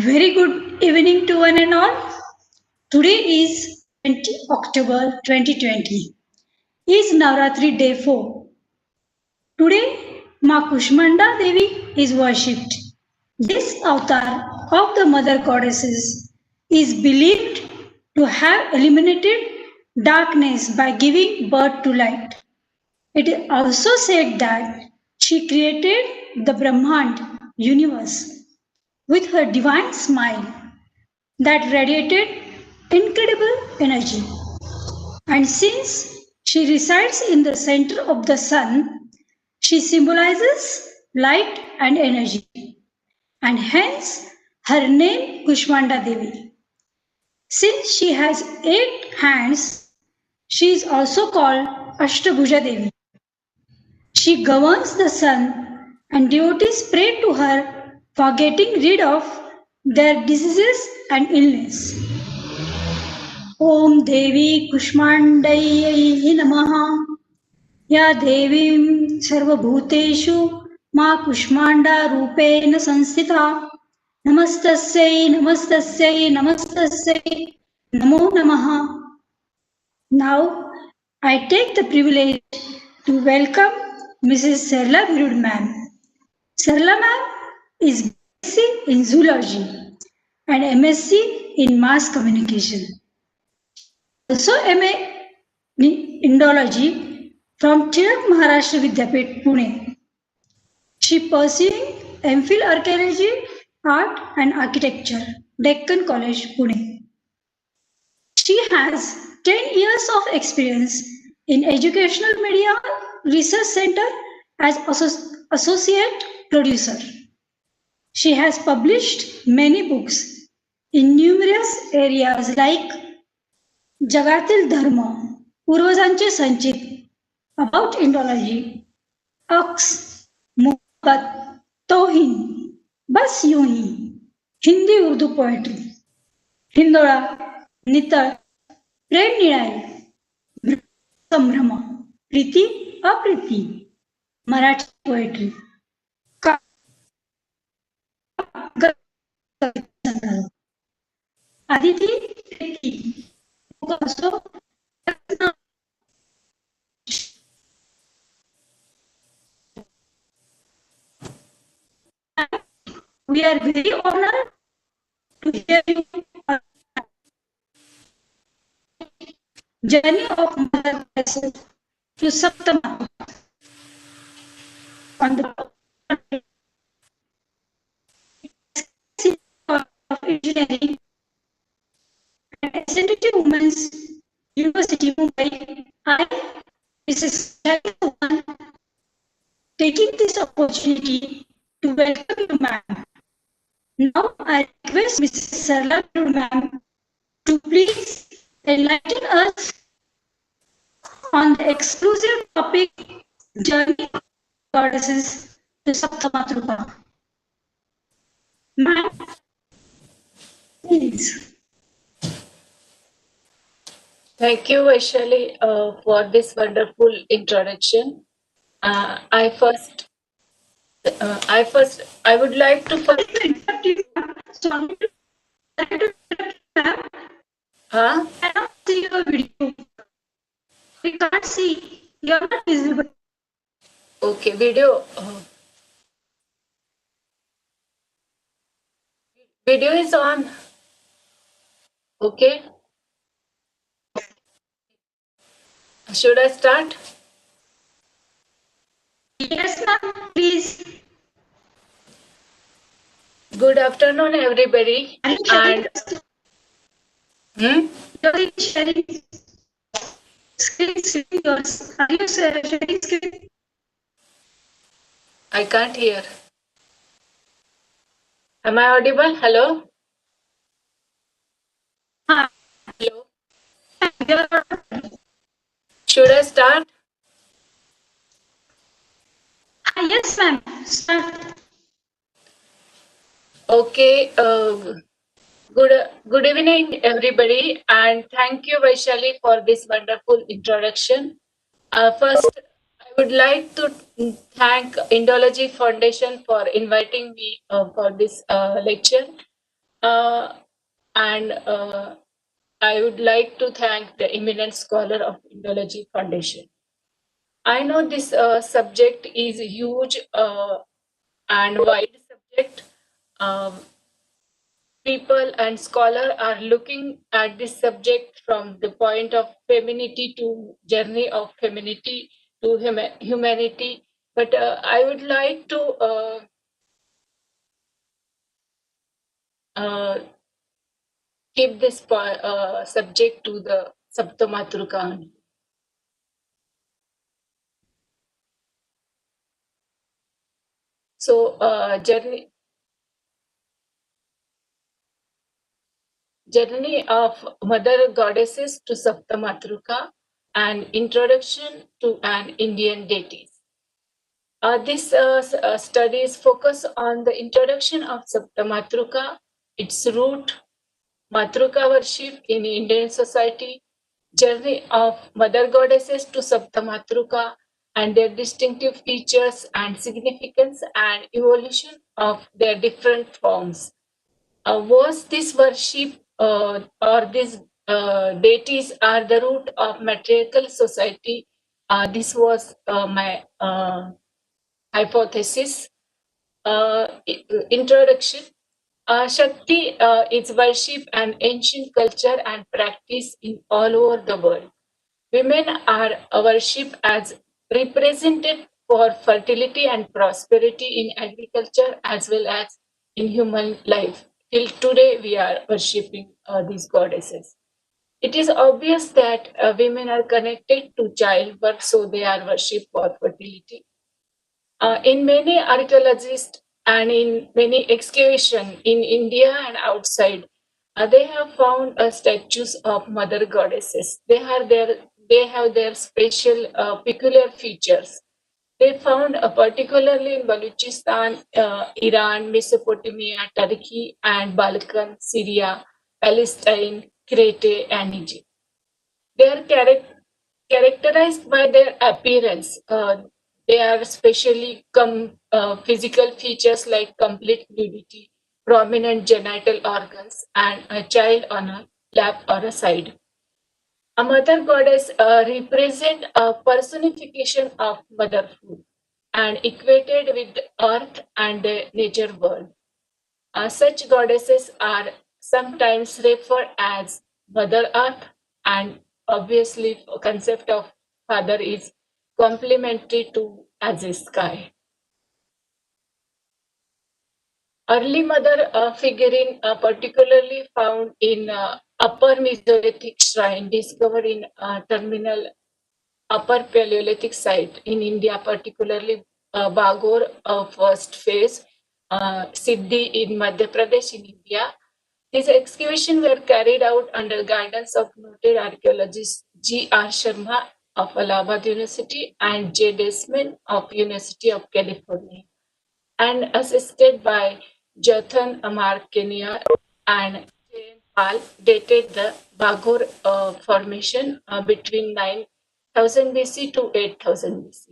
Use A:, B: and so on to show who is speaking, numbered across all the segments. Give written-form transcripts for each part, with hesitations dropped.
A: Very good evening to one and all. Today is 20 October 2020. Is Navratri Day 4. Today, Ma Kushmanda Devi is worshipped. This avatar of the Mother Goddesses is believed to have eliminated darkness by giving birth to light. It is also said that she created the Brahmand universe with her divine smile that radiated incredible energy. And since she resides in the center of the sun, she symbolizes light and energy, and hence her name Kushmanda Devi. Since she has 8 hands, she is also called Ashtabhuja Devi. She governs the sun, and devotees pray to her for getting rid of their diseases and illness. ॐ देवी कुष्माण्डयै नमः या देवीं सर्वभूतेषु मा कुष्माण्डारूपेण संस्थिता नमस्तस्यै नमस्तस्यै नमस्तस्यै नमो नमः. Now I take the privilege to welcome Mrs. Sarla Virud ma'am. Sarla ma'am is BSc in Zoology and MSc in Mass Communication. Also MA in Indology from Tilak Maharashtra Vidyapit, Pune. She pursuing MPhil Archaeology, Art and Architecture, Deccan College, Pune. She has 10 years of experience in Educational Media Research Center as associate producer. She has published many books in numerous areas like जगातील धर्म, पूर्वजांचे संचित, about Indology, अक्स, मोहब्बत, तौहीन, बस यूं ही, Hindi Urdu poetry, हिंदोळा, नितळ, प्रेम निळाई, संभ्रम, प्रीती अप्रीती, Marathi poetry, Aditi also we are very honored to hear you journey of Mother Goddess to Saptama on the of engineering at SNT Women's University Mumbai. I, Mrs. Jagdish, taking this opportunity to welcome you, ma'am. Now I request Mrs. Sarla ma'am to please enlighten us on the exclusive topic Journey of Goddesses to Saptamatruka. Ma'am, please.
B: Thank you, Vaishali, for this wonderful introduction. I would like to
A: I cannot see your video. We can't see. You are not visible.
B: Okay, video. Video is on. Okay. Should I start?
A: Yes, ma'am. Please.
B: Good afternoon, everybody. And
A: you're sharing screen. Are you sharing screen?
B: I can't hear. Am I audible? Hello? Hello? Should I start?
A: Yes, ma'am. Start.
B: Okay. Good evening, everybody, and thank you, Vaishali, for this wonderful introduction. First, I would like to thank Indology Foundation for inviting me for this lecture. And I would like to thank the eminent scholar of Indology Foundation. I know this subject is a huge and wide subject. Um, People and scholars are looking at this subject from the point of femininity to journey of femininity to humanity. But I would like to uh, keep this subject to the Saptamatruka. So journey of mother goddesses to Saptamatruka, and introduction to an Indian deities. This studies focus on the introduction of Saptamatruka, its root, Matruka worship in Indian society, journey of mother goddesses to Saptamatruka, and their distinctive features and significance and evolution of their different forms. Was this worship or these deities are the root of matriarchal society? This was my hypothesis. Introduction. Shakti is worship and ancient culture and practice in all over the world. Women are worshipped as represented for fertility and prosperity in agriculture as well as in human life. Till today, we are worshipping these goddesses. It is obvious that women are connected to childbirth, so they are worshipped for fertility. In many archaeologists and in many excavation in India and outside, they have found statues of mother goddesses. They have their special peculiar features. They found particularly in Balochistan, Iran, Mesopotamia, Turkey, and Balkan, Syria, Palestine, Crete, and Egypt. They are characterized by their appearance. They are especially physical features like complete nudity, prominent genital organs, and a child on a lap or a side. A mother goddess represent a personification of motherhood and equated with the earth and the nature world. Such goddesses are sometimes referred as Mother Earth, and obviously, concept of Father is complementary to as a sky. Early mother figurine, particularly found in Upper Mesolithic shrine discovered in terminal Upper Paleolithic site in India, particularly Bagor first phase, Siddhi in Madhya Pradesh in India. These excavations were carried out under guidance of noted archaeologist G. R. Sharma of Allahabad University and J. Desmond of University of California, and assisted by Jathan Amar Kenya and J. N. Pal, dated the Bagor formation between 9000 BC to 8000 BC.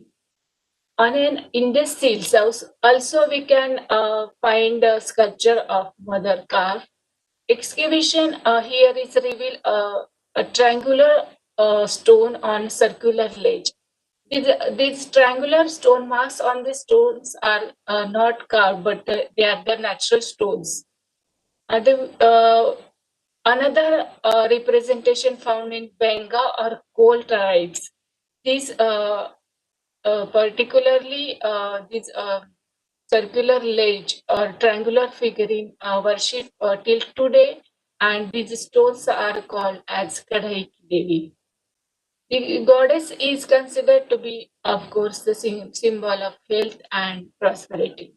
B: On an Indus seal also we can find a sculpture of Mother Calf. Excavation here is reveal a triangular stone on circular ledge. These triangular stone marks on the stones are not carved, but they are the natural stones. Another representation found in Benga or coal tribes. These particularly these circular ledge or triangular figurine worship till today, and these stones are called as Kadai Devi. The goddess is considered to be, of course, the symbol of health and prosperity.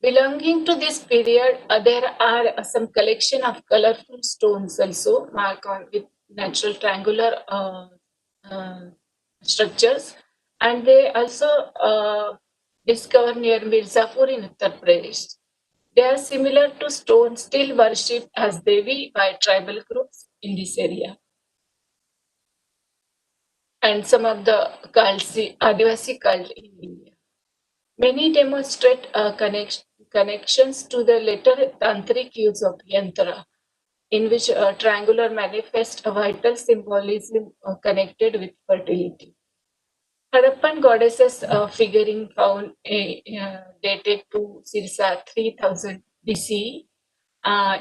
B: Belonging to this period, there are some collection of colorful stones also marked on with natural triangular uh, structures, and they also discovered near Mirzapur in Uttar Pradesh. They are similar to stones still worshipped as Devi by tribal groups in this area. And some of the cults, Adivasi cult in India. Many demonstrate a connections to the later tantric use of yantra, in which triangular manifest a vital symbolism connected with fertility. Harappan goddesses figurine found dated to circa 3000 BC.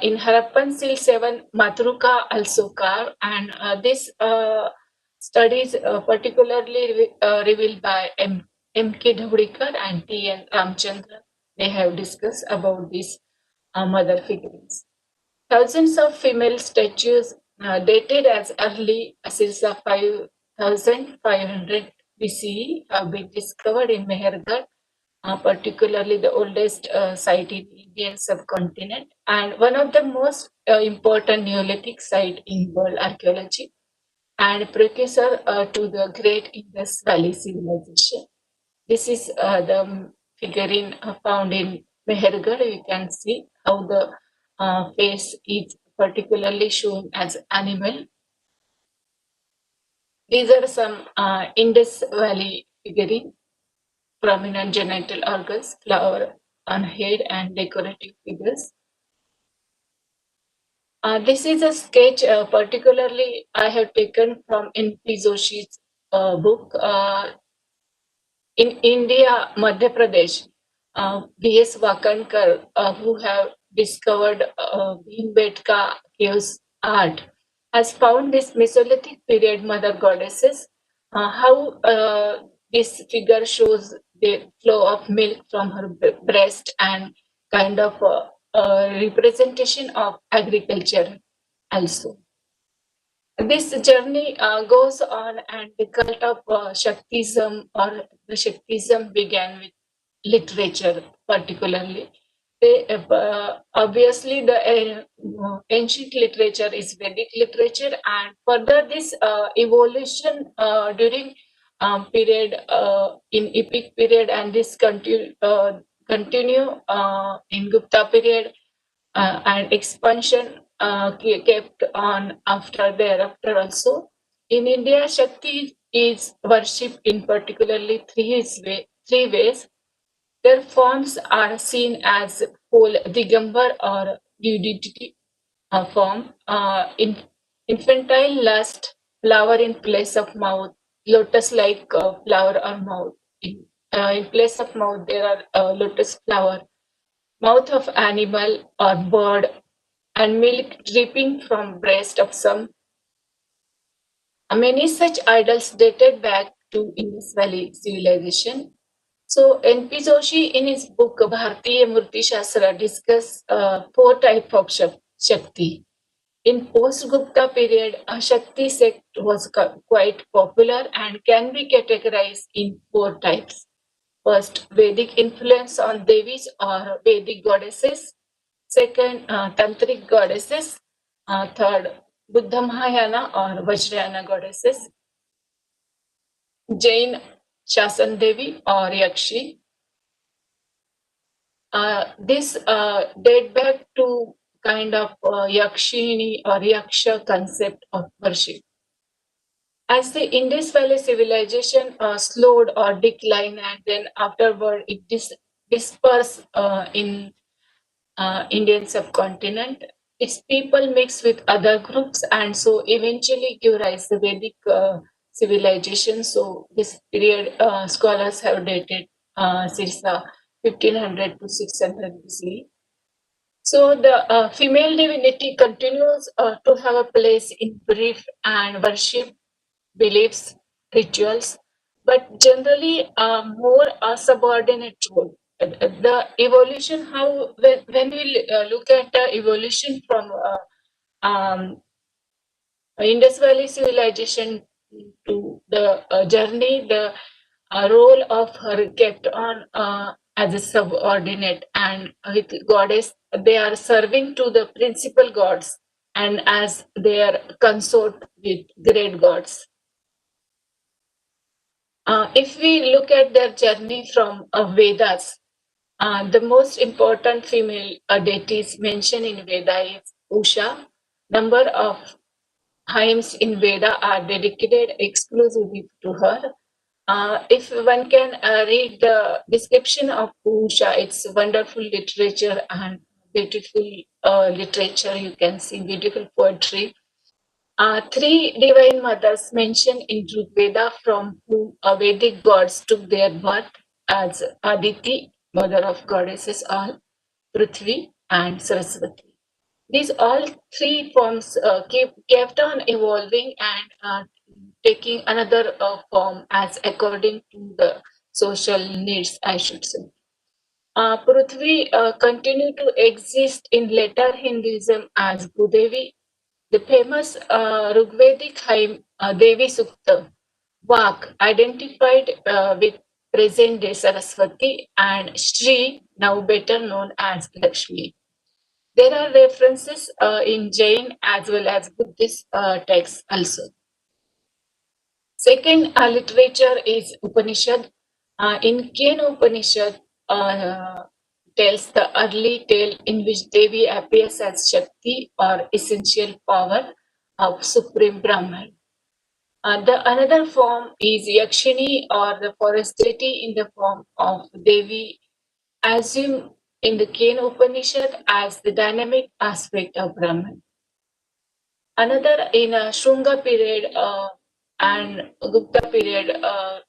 B: In Harappan Seal 7, Matruka also carved, and this studies particularly revealed by M.K. Dhavdikar and T.N. Ramchandran. They have discussed about these mother figurines. Thousands of female statues dated as early as circa 5500 BCE have been discovered in Mehergarh, particularly the oldest site in Indian subcontinent and one of the most important Neolithic site in world archaeology and precursor to the Great Indus Valley civilization. This is the figurine found in Mehergarh. You can see how the face is particularly shown as animal. These are some Indus Valley figurine, prominent genital organs, flower on head, and decorative figures. This is a sketch, particularly I have taken from N.P. Joshi's book. In India, Madhya Pradesh, B.S. Wakankar, who have discovered Bhimbetka caves art, has found this Mesolithic period mother goddesses. How this figure shows the flow of milk from her breast and kind of representation of agriculture also. This journey goes on, and the cult of Shaktism or the Shaktism began with literature, particularly. Obviously, the ancient literature is Vedic literature, and further this evolution during period in epic period, and this continue in Gupta period and expansion kept on after thereafter also. In India, Shakti is worshipped in particularly three ways. Their forms are seen as whole Digambar or nudity form, infantile lust, flower in place of mouth, lotus-like flower or mouth. In place of mouth, there are lotus flower, mouth of animal or bird, and milk dripping from breast of some. Many such idols dated back to Indus Valley civilization. So N.P. Joshi in his book Bharatiya Murti Shastra discuss four types of Shakti. In post-Gupta period, a Shakti sect was quite popular and can be categorized in four types. First, Vedic influence on Devis or Vedic goddesses. Second, Tantric goddesses. Third, Buddha Mahayana or Vajrayana goddesses. Jain Shasan Devi or Yakshi. This date back to kind of Yakshini or Yaksha concept of worship. As the Indus Valley civilization slowed or declined, and then afterward it dispersed in Indian subcontinent, its people mix with other groups, and so eventually give rise to Vedic civilization. So this period scholars have dated circa 1500 to 600 BC. So the female divinity continues to have a place in belief and worship, beliefs, rituals, but generally more a subordinate role. The evolution, how when we look at the evolution from Indus Valley civilization to the journey, the role of her kept on as a subordinate, and with goddess, they are serving to the principal gods and as their consort with great gods. If we look at their journey from Vedas, the most important female deities mentioned in Veda is Usha. Number of hymns in Veda are dedicated exclusively to her. If one can read the description of Purusha, it's wonderful literature and beautiful literature. You can see beautiful poetry. Three divine mothers mentioned in Rig Veda from whom Vedic gods took their birth as Aditi, mother of goddesses all, Prithvi, and Saraswati. These all three forms kept on evolving and taking another form as according to the social needs, I should say. Prithvi continued to exist in later Hinduism as Bhudevi. The famous Rigvedic hymn Devi Sukta Vak identified with present day Saraswati and Shri, now better known as Lakshmi. There are references in Jain as well as Buddhist texts also. Second literature is Upanishad. In Kena Upanishad tells the early tale in which Devi appears as Shakti or essential power of Supreme Brahman. The another form is Yakshini or the forest deity in the form of Devi, assumed in the Kena Upanishad as the dynamic aspect of Brahman. Another in a Shunga period and Gupta period,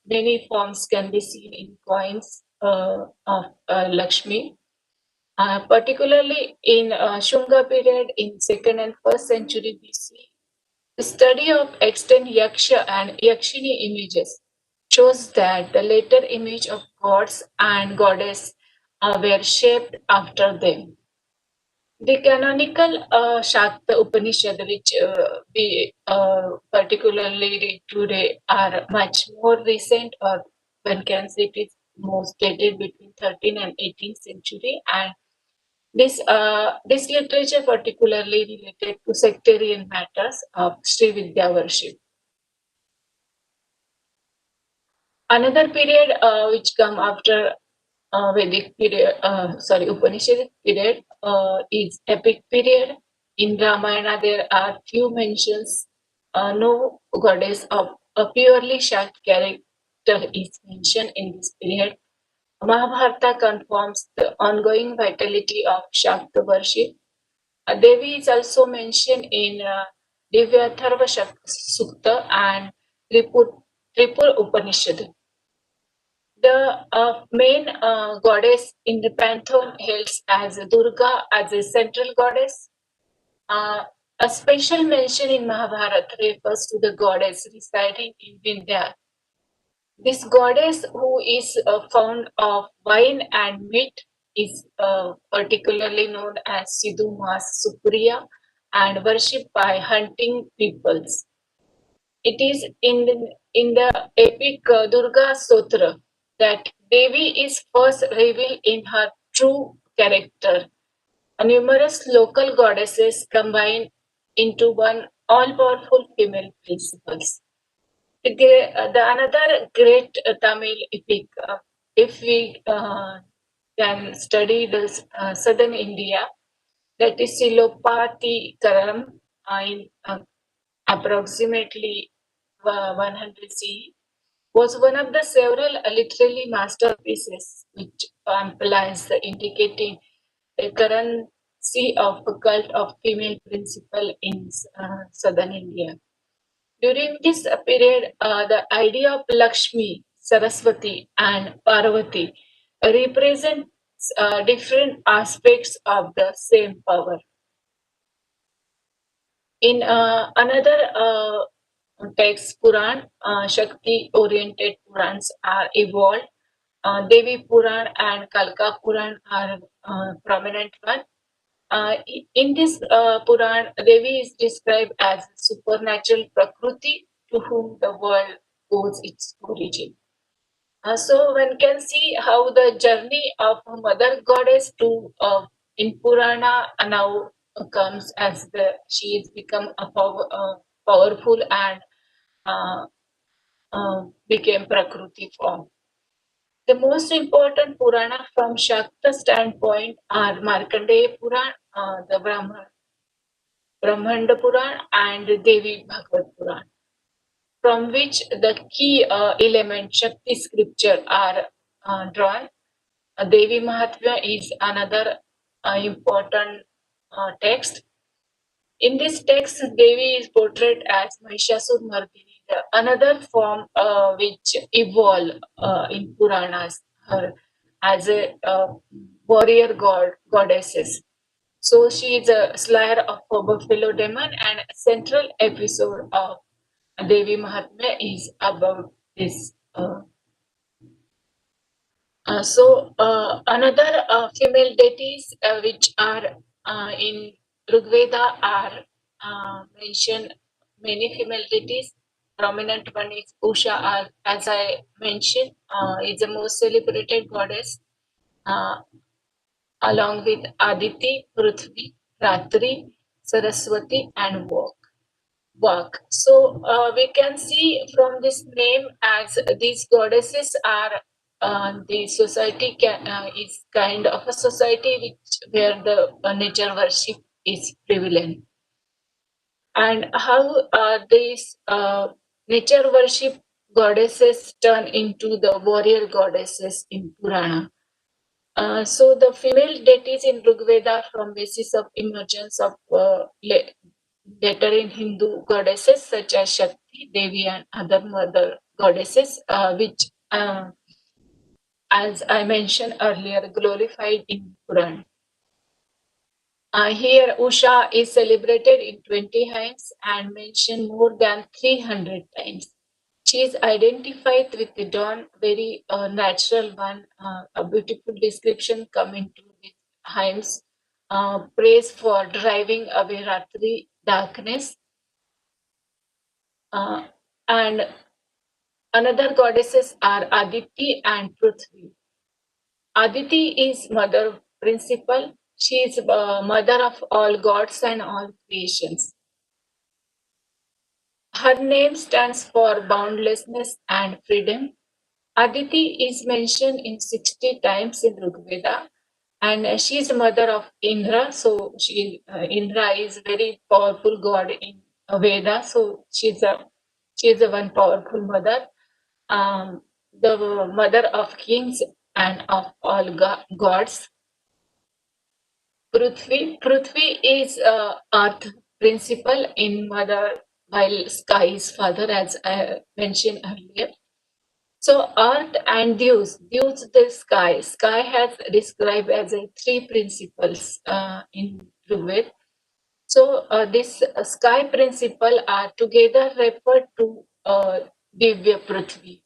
B: many forms can be seen in coins of Lakshmi. Particularly in Shunga period in 2nd and 1st century BC, the study of extant Yaksha and Yakshini images shows that the later image of gods and goddess were shaped after them. The canonical Shakta Upanishad, which we particularly read today, are much more recent, or one can say it is most dated between 13th and 18th century, and this literature particularly related to sectarian matters of Sri Vidya worship. Another period which come after Vedic period, Upanishadic period is epic period. In Ramayana, there are few mentions. No goddess of a purely Shakt character is mentioned in this period. Mahabharata confirms the ongoing vitality of Shakta worship. Devi is also mentioned in Divyatharva Sukta and Tripur Upanishad. The main goddess in the pantheon hails as Durga as a central goddess. Uh, a special mention in Mahabharata refers to the goddess residing in Vindhya. This goddess, who is found of wine and meat, is particularly known as Sidhu Mas Supriya and worshipped by hunting peoples. It is in the epic Durga Stotra that Devi is first revealed in her true character. Numerous local goddesses combine into one all-powerful female principles. The another great Tamil epic, if we can study the southern India, that is Silopati Karam in approximately 100 CE, was one of the several literary masterpieces which implies the indicating a currency of a cult of female principle in southern India. During this period, the idea of Lakshmi, Saraswati, and Parvati represents different aspects of the same power. In another text, Puran, Shakti-oriented Purans are evolved. Devi Puran and Kalka Puran are prominent one. In this Puran, Devi is described as supernatural Prakruti to whom the world owes its origin. So one can see how the journey of Mother Goddess to in Purana now comes as she is become a powerful and uh, became Prakruti form. The most important Purana from Shakta standpoint are Markandeya Puran, the Brahmanda Puran, and Devi Bhagavad Puran. from which the key element Shakti scripture are drawn. Devi Mahatmya is another important text. In this text, Devi is portrayed as Mahishasur Mardini, another form which evolved in Puranas, her as a warrior goddesses. So she is a slayer of a buffalo demon, and a central episode of Devi Mahatmya is about this. Another female deities which are in Rigveda are mentioned many female deities. Prominent one is Usha, as I mentioned, is the most celebrated goddess, uh, along with Aditi, Prithvi, Ratri, Saraswati, and Vak. So we can see from this name as these goddesses are the society is kind of a society which where the nature worship is prevalent, and how these nature worship goddesses turn into the warrior goddesses in Purana. So the female deities in Rigveda from basis of emergence of later in Hindu goddesses such as Shakti, Devi, and other mother goddesses, which, as I mentioned earlier, glorified in Puran. Here, Usha is celebrated in 20 hymns and mentioned more than 300 times. She is identified with the dawn, very natural one, a beautiful description coming to with hymns. Praise for driving away Ratri darkness. And another goddesses are Aditi and Prithvi. Aditi is mother principal. She is mother of all gods and all creations. Her name stands for boundlessness and freedom. Aditi is mentioned in 60 times in Rigveda, and she is the mother of Indra. So Indra is very powerful god in Veda. So she is a one powerful mother, the mother of kings and of all gods. Prithvi is earth principle in mother, while sky is father, as I mentioned earlier. So earth and dews the sky. Sky has described as a three principles in Rigveda. So this sky principle are together referred to Divya Prithvi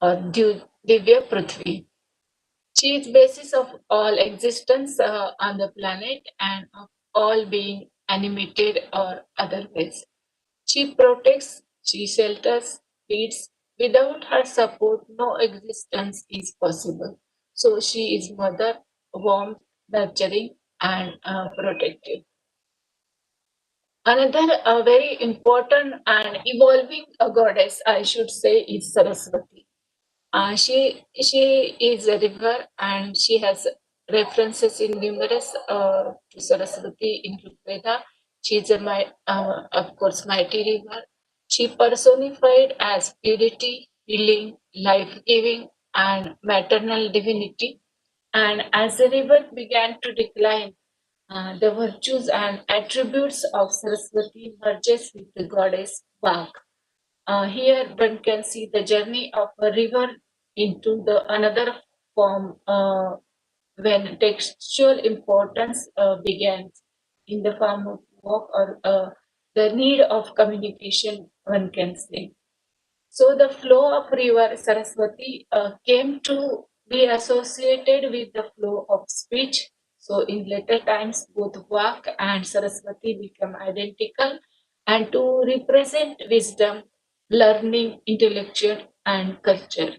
B: or Divya Prithvi. She is basis of all existence on the planet and of all being animated or otherwise. She protects, she shelters, feeds. Without her support, no existence is possible. So she is mother, warm, nurturing, and protective. Another very important and evolving goddess, I should say, is Saraswati. She is a river, and she has references in numerous to Saraswati in Rigveda. She is of course, mighty river. She personified as purity, healing, life-giving, and maternal divinity. And as the river began to decline, the virtues and attributes of Saraswati merges with the goddess Vak. Here one can see the journey of a river into the another form when textual importance begins in the form of walk or the need of communication, one can say. So the flow of river Saraswati came to be associated with the flow of speech. So in later times, both Vak and Saraswati become identical and to represent wisdom, learning, intellectual, and culture.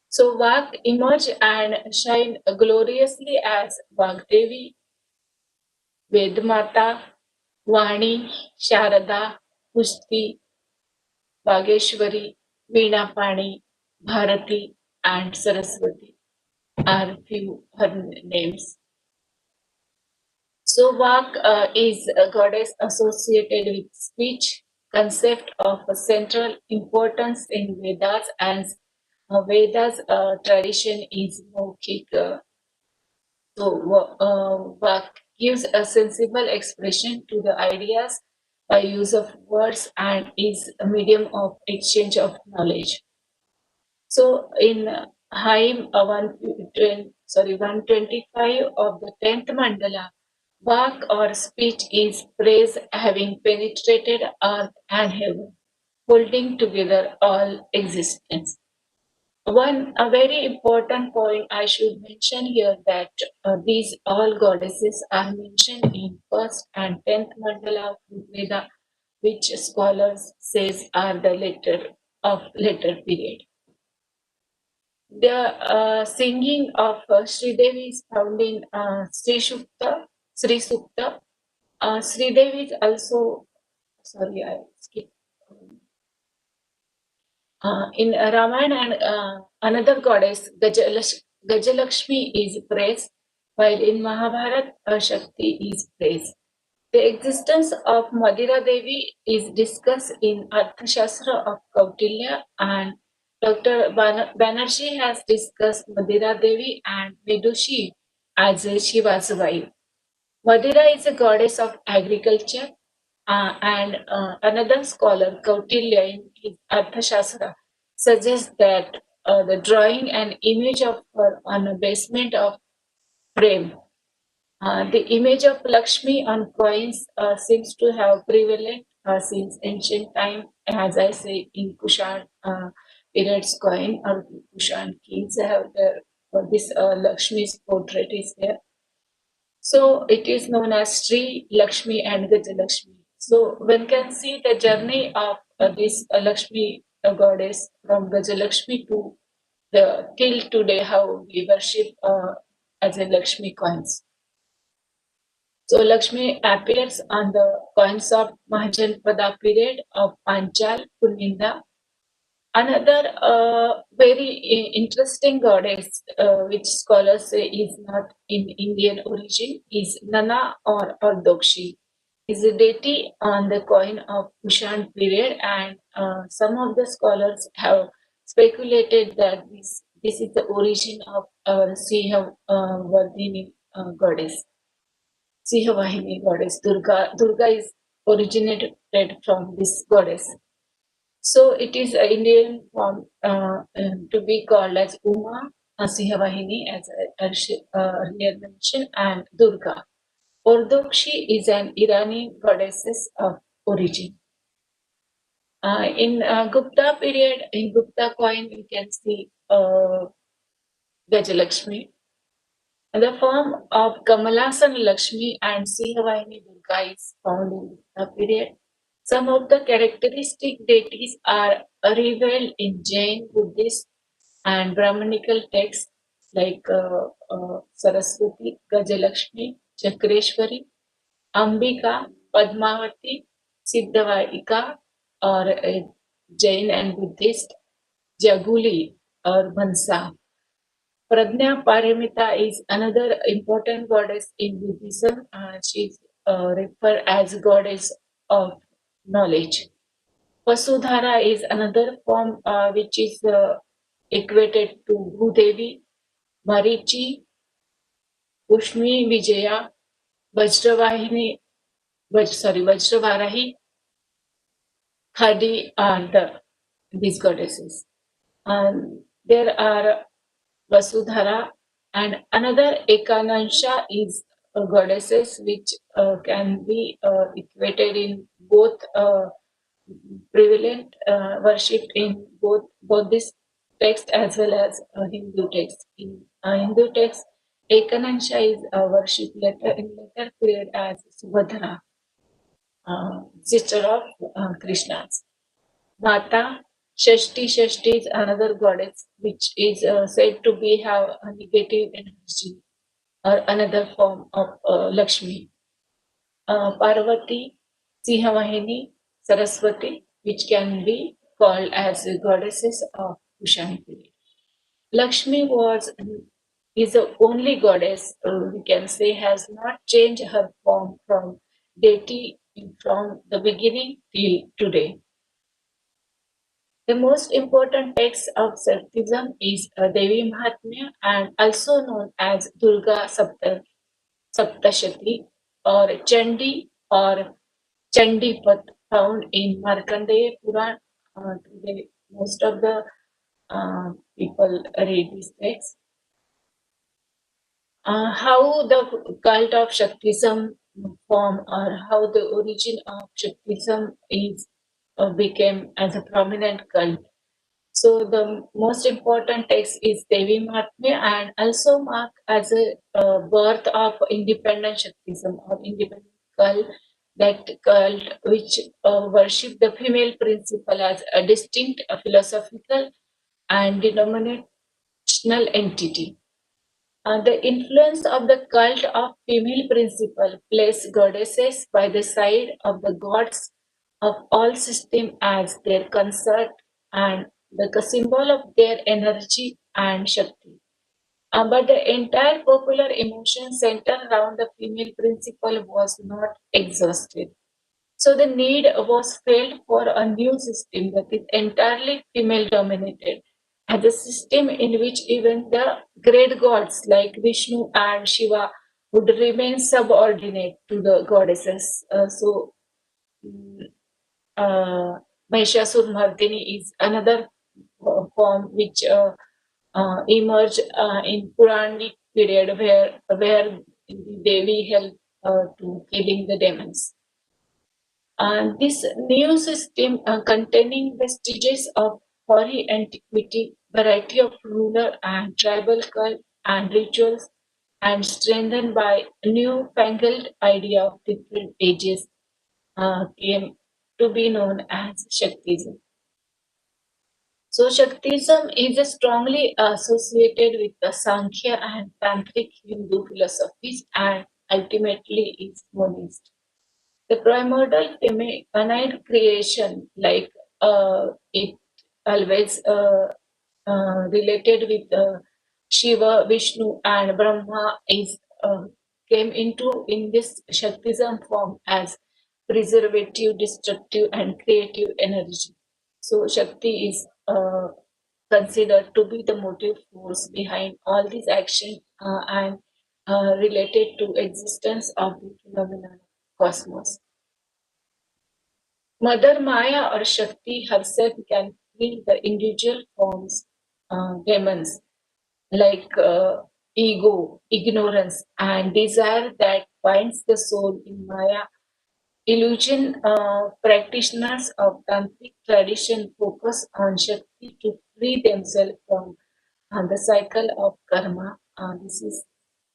B: So Vak emerge and shine gloriously as Vagdevi, Vedmata, Vani, Sharada, Pushti, Vageshwari, Veena Pani, Bharati, and Saraswati are few her names. So Vak is a goddess associated with speech, concept of a central importance in Vedas, as Vedas tradition is Maukhik. Vak gives a sensible expression to the ideas by use of words and is a medium of exchange of knowledge. So in Haim 125 of the 10th mandala, Vak or speech is praise having penetrated earth and heaven, holding together all existence. A very important point I should mention here that these all goddesses are mentioned in first and 10th mandala of Veda, which scholars says are the later period. The singing of Sri Devi is found in Sri Sukta. Sri Devi is also, sorry, I skipped. In Ramayana, and another goddess, Gajalakshmi, is praised, while in Mahabharata, Shakti is praised. The existence of Madhira Devi is discussed in Arthashastra of Kautilya, and Dr. Banerjee has discussed Madhira Devi and Vidushi as a Shiva's wife. Madhira is a goddess of agriculture, and another scholar, Kautilya, in his Arthashastra, suggests that the drawing an image of her on a basement of frame. The image of Lakshmi on coins seems to have prevalent since ancient time, as I say, in Kushan period's coin or Kushan kings have their, this Lakshmi's portrait is there. So it is known as Sri Lakshmi and Gajalakshmi. So one can see the journey of this Lakshmi goddess from Gajalakshmi to the till today how we worship as a Lakshmi coins. So Lakshmi appears on the coins of Mahajanpada period of Panchal, Kuninda. Another very interesting goddess, which scholars say is not in Indian origin, is Nana or Dokshi. Is a deity on the coin of Kushan period, and some of the scholars have speculated that this is the origin of our Siha Vardhini goddess. Sihavahini goddess Durga. Durga is originated from this goddess. So it is an Indian form to be called as Uma Sihavahini, as earlier mentioned, and Durga. Ordokshi is an Irani goddess of origin. In Gupta period, in Gupta coin, you can see Gajalakshmi. The form of Kamalasan Lakshmi and Sihavahini Durga is found in Gupta period. Some of the characteristic deities are revealed in Jain, Buddhist, and Brahmanical texts like Saraswati, Gajalakshmi, Chakreshwari, Ambika, Padmavati, Siddhavaika, or Jain and Buddhist, Jaguli or Mansa. Prajna Paramita is another important goddess in Buddhism. She is referred as goddess of knowledge. Vasudhara is another form which is equated to Bhudevi, Marichi, Ushmi Vijaya, Vajravahini, Vajravarahi, Khadi are these goddesses. And there are Vasudhara, and another Ekanansha is goddesses which can be equated in both prevalent worshipped in both this text as well as Hindu text. In Hindu text, Ekanansha is worshipped later in later period as Subhadra, sister of Krishna's. Mata Shashti is another goddess which is said to be have a negative energy or another form of Lakshmi. Parvati, Sihavahini, Saraswati, which can be called as goddesses of Kushan period. Lakshmi is the only goddess we can say has not changed her form from deity from the beginning till today. The most important text of Shaktism is Devi Mahatmya and also known as Durga Saptashati or Chandi or Chandipat found in Markandeya Puran. Today, most of the people read this text. How the cult of Shaktism formed or how the origin of Shaktism is became as a prominent cult. So the most important text is Devi Mahatmya and also mark as a birth of independent Shaktism or independent cult, that cult which worship the female principle as a distinct philosophical and denominational entity. The influence of the cult of female principle placed goddesses by the side of the gods of all systems as their consort and the symbol of their energy and Shakti. But the entire popular emotion centered around the female principle was not exhausted. So the need was felt for a new system that is entirely female dominated, as a system in which even the great gods like Vishnu and Shiva would remain subordinate to the goddesses. Mm, uh, Mahishasur is another form which emerged in Puranic period where Devi helped to killing the demons. This new system containing vestiges of hoary antiquity, variety of ruler and tribal cult and rituals, and strengthened by newfangled idea of different ages, came to be known as Shaktism. So Shaktism is strongly associated with the Sankhya and Tantric Hindu philosophies and ultimately is monist. The primordial feminine creation, like it always related with Shiva, Vishnu, and Brahma, is came into in this Shaktism form as preservative, destructive, and creative energy. So Shakti is considered to be the motive force behind all these actions and related to existence of the phenomenon cosmos. Mother Maya or Shakti herself can feel the individual forms, demons like ego, ignorance, and desire that binds the soul in Maya. Illusion practitioners of Tantric tradition focus on Shakti to free themselves from the cycle of karma. This is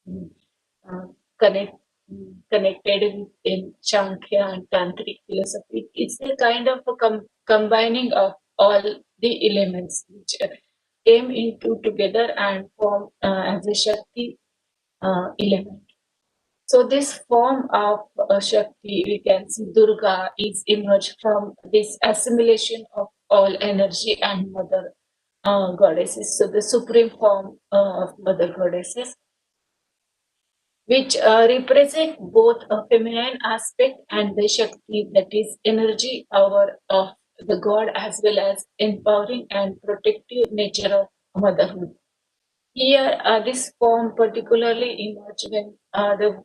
B: mm, uh, connect, connected with in Sankhya and Tantric philosophy. It's a kind of a combining of all the elements which came into together and form as a Shakti element. So this form of Shakti, we can see Durga is emerged from this assimilation of all energy and mother goddesses. So the supreme form of mother goddesses, which represent both a feminine aspect and the Shakti, that is energy power of the god, as well as empowering and protective nature of motherhood. Here, this form particularly emerge when the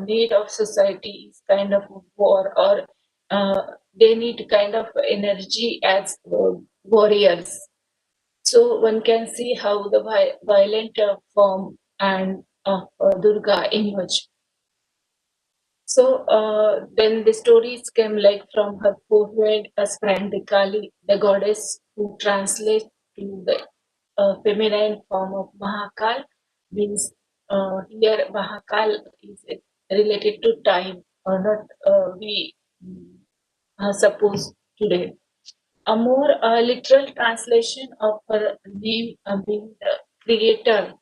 B: need of society is kind of war, or they need kind of energy as warriors. So one can see how the violent form and of Durga emerge. So then the stories came like from her forehead as Kali, the goddess who translates to the feminine form of Mahakal, means here Mahakal is related to time, or not we suppose today. A more literal translation of her name being the creator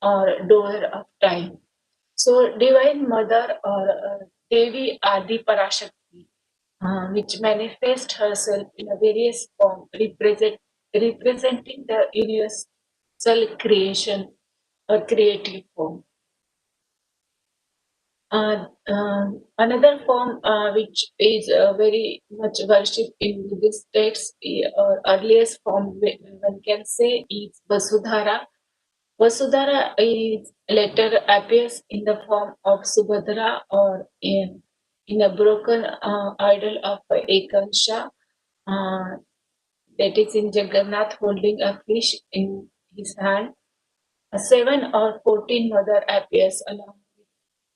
B: or doer of time. So, Divine Mother or Devi Adi Parashakti, which manifests herself in a various form, representing the universal creation or creative form. Another form which is very much worshipped in Buddhist texts, or earliest form one can say is Vasudhara. Vasudhara is later appears in the form of Subhadra or in a broken idol of Ekansha, uh, that is in Jagannath holding a fish in his hand. A 7 or 14 mother appears along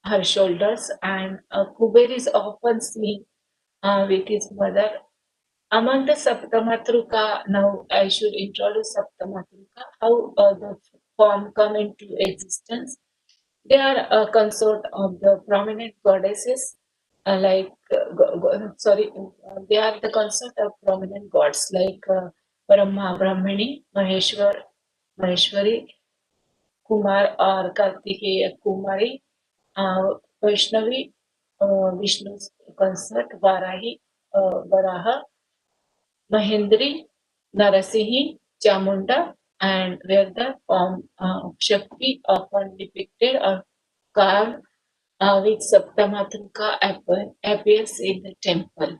B: her shoulders, and Kuber is often seen with his mother. Among the Saptamatruka, now I should introduce Saptamatruka, how the form come into existence. They are a consort of the prominent goddesses, they are the consort of prominent gods like Brahma, Brahmani, Maheshwari, Kumar or Kartikeya Kumari, Vaishnavi, Vishnu's consort, Varaha, Mahendri, Narasimhi, Chamunda, and where the form of Shakti often depicted or carved with Saptamatruka appears in the temple.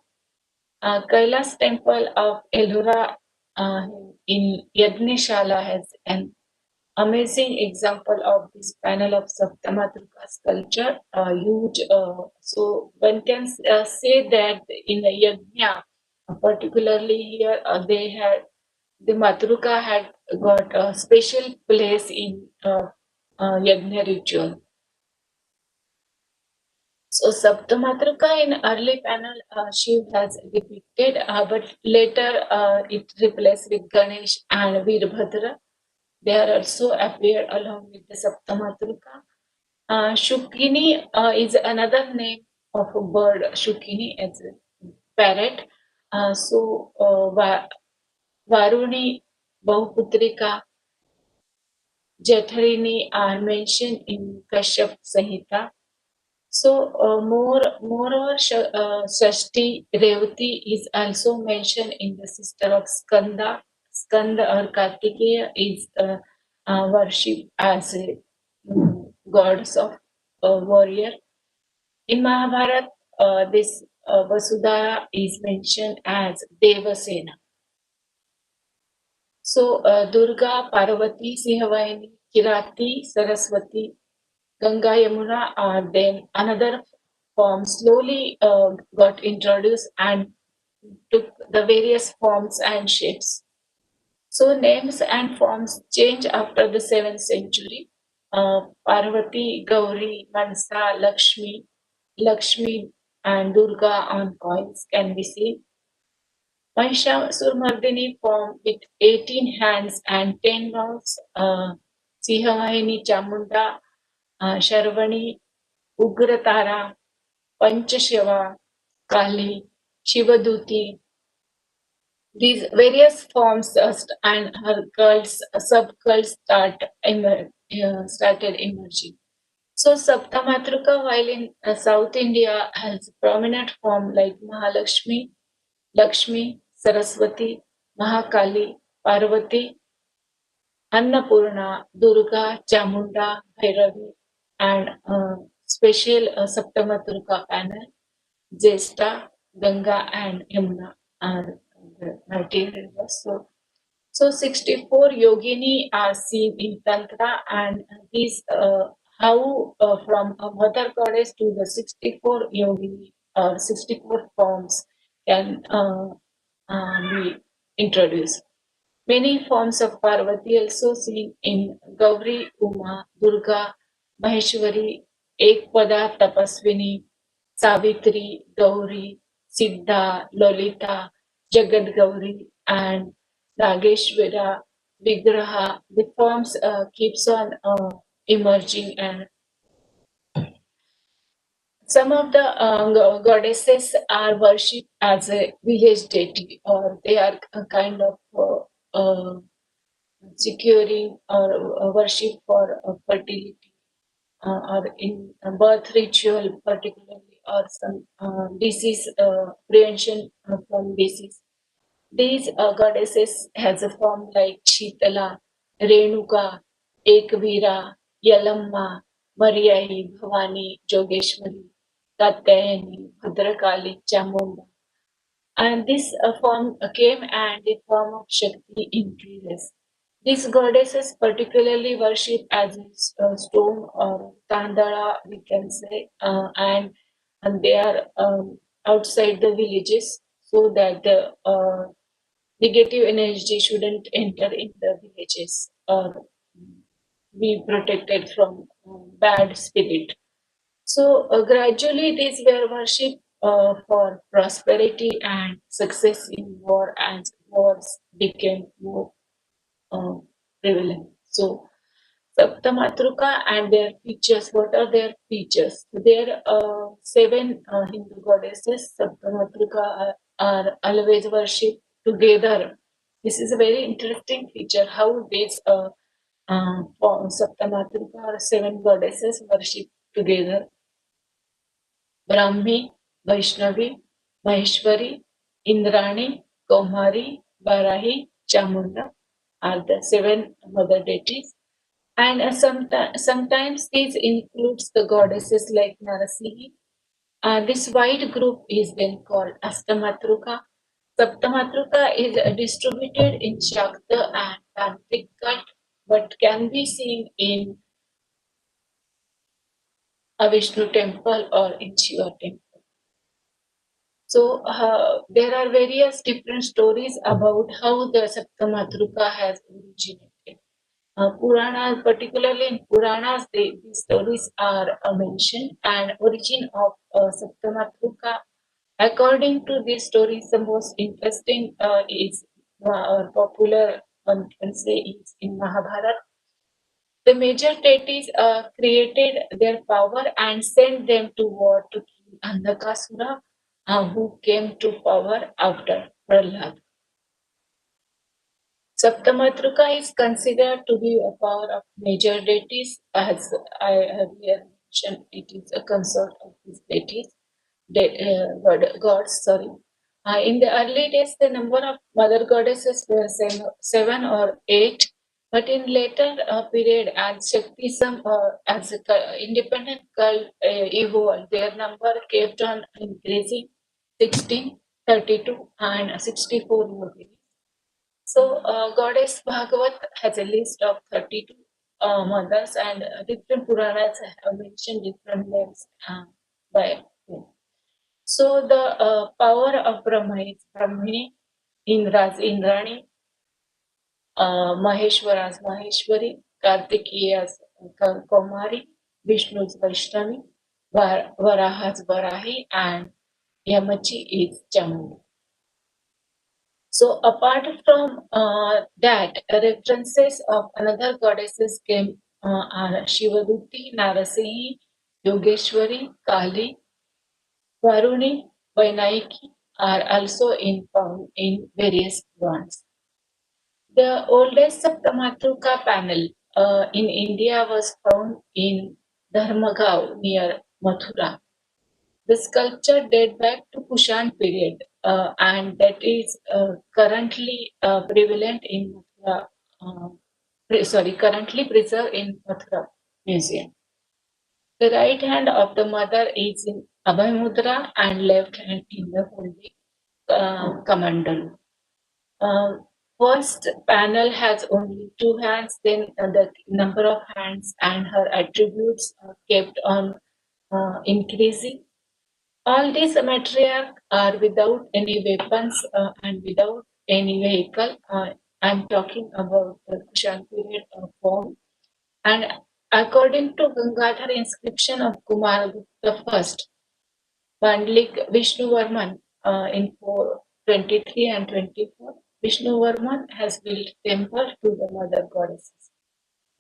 B: Kailas temple of Ellora uh, in Yagnishala has an amazing example of this panel of Saptamatruka sculpture, huge. So one can say that in the Yajna, particularly here, they had the Matruka had got a special place in Yajna ritual. So Saptamatruka in early panel Shiv has depicted, but later it replaced with Ganesh and Veerbhadra. They are also appeared along with the Saptamatruka. Shukini is another name of a bird. Shukini is a parrot. Varuni, Bahuputrika, Jatharini are mentioned in Kashyap Samhita. So, moreover, Shashti Revati is also mentioned in the sister of Skanda. Skanda or Kartikeya is worshipped as a goddess of warrior. In Mahabharata, this Vasudha is mentioned as Devasena. So, Durga, Parvati, Sihavahini, Kirati, Saraswati, Ganga Yamuna are then another form slowly got introduced and took the various forms and shapes. So names and forms change after the 7th century. Parvati, Gauri, Mansa, Lakshmi and Durga on coins can be seen. Mahishasura form with 18 hands and 10 mouths. Sihavahini, Chamunda, Sharvani, Ugratara, Panchashava, Kali, Shivaduti. These various forms and her sub-cults started emerging. So Saptamatruka, while in South India, has prominent form like Mahalakshmi, Lakshmi, Saraswati, Mahakali, Parvati, Annapurna, Durga, Chamunda, Bhairavi, and special Saptamatruka panel, Jesta, Ganga, and Yamuna are the mighty rivers. So 64 yogini are seen in Tantra, and these how from a mother goddess to the 64 yogini or 64 forms can be introduced. Many forms of Parvati also seen in Gauri, Uma, Durga, Maheshwari, Ekpada, Tapaswini, Savitri, Gauri, Siddha, Lolita, Jagad Gauri, and Nageshwara, Vigraha. The forms keeps on emerging, and some of the goddesses are worshipped as a village deity, or they are a kind of securing or worship for fertility or in a birth ritual particularly, or some disease prevention from disease. These goddesses has a form like Shitala, Renuka, Ekvira, Yalamma. Mariai, Bhavani, Jogeshwari, Katyayani, Bhadrakali, Chamunda. And this form came and the form of Shakti increases. These goddesses particularly worship as a stone or tandala, we can say, and they are outside the villages so that the negative energy shouldn't enter in the villages or be protected from bad spirit. So gradually, these were worshipped for prosperity and success in war, and wars became more uh, prevalent. So Saptamatruka and their features. What are their features? There are seven Hindu goddesses. Saptamatruka are always worshipped together. This is a very interesting feature. How these Saptamatruka or seven goddesses worship together. Brahmi, Vaishnavi, Maheshwari, Indrani, Kaumari, Varahi, Chamunda are the seven mother deities. And sometimes these includes the goddesses like Narasimhi. This wide group is then called Astamatruka. Saptamatruka is distributed in Shakta and Tantric cult, but can be seen in a Vishnu temple or in Shiva temple. So there are various different stories about how the Saptamatruka has originated. Puranas, particularly in Puranas, these stories are mentioned, and origin of Saptamatruka. According to these stories, the most interesting is or popular one can say is in Mahabharata. The major deities created their power and sent them to war to kill Andhakasura, who came to power after Prahlad. Saptamatruka is considered to be a power of major deities, as I earlier mentioned. It is a consort of these deities, gods. Sorry. In the early days, the number of mother goddesses were seven or eight, but in later period, as Shaktism or as a independent cult evolved, their number kept on increasing. 16, 32, and 64 more. So, Goddess Bhagavat has a list of 32 mothers, and different Puranas have mentioned different names by them. So, the power of Brahma is Brahmini, Indra's Indrani, Maheshwara's Maheshwari, Kartikeya's Kaumari, Vishnu's Vaishnavi, Varaha's Varahi, and Yamachi is Chamunda. So apart from that, references of another goddesses came are Shivaduti, Narasimhi, Yogeshwari, Kali, Varuni, Vainaiki are also found in various Purans. The oldest Saptamatruka panel in India was found in Dharmagaon near Mathura. The sculpture date back to Kushan period, and that is currently prevalent in Mathura. Currently preserved in Mathura Museum. The right hand of the mother is in Abhay Mudra and left hand in the holy Kamandal. First panel has only two hands, then the number of hands and her attributes are kept on increasing. All these matriarchs are without any weapons and without any vehicle. I'm talking about the Kushan period of form. And according to Gangadhar inscription of Kumaragupta first, Mandlik Vishnuvarman in 423 and 24, Vishnuvarman has built temple to the mother goddesses.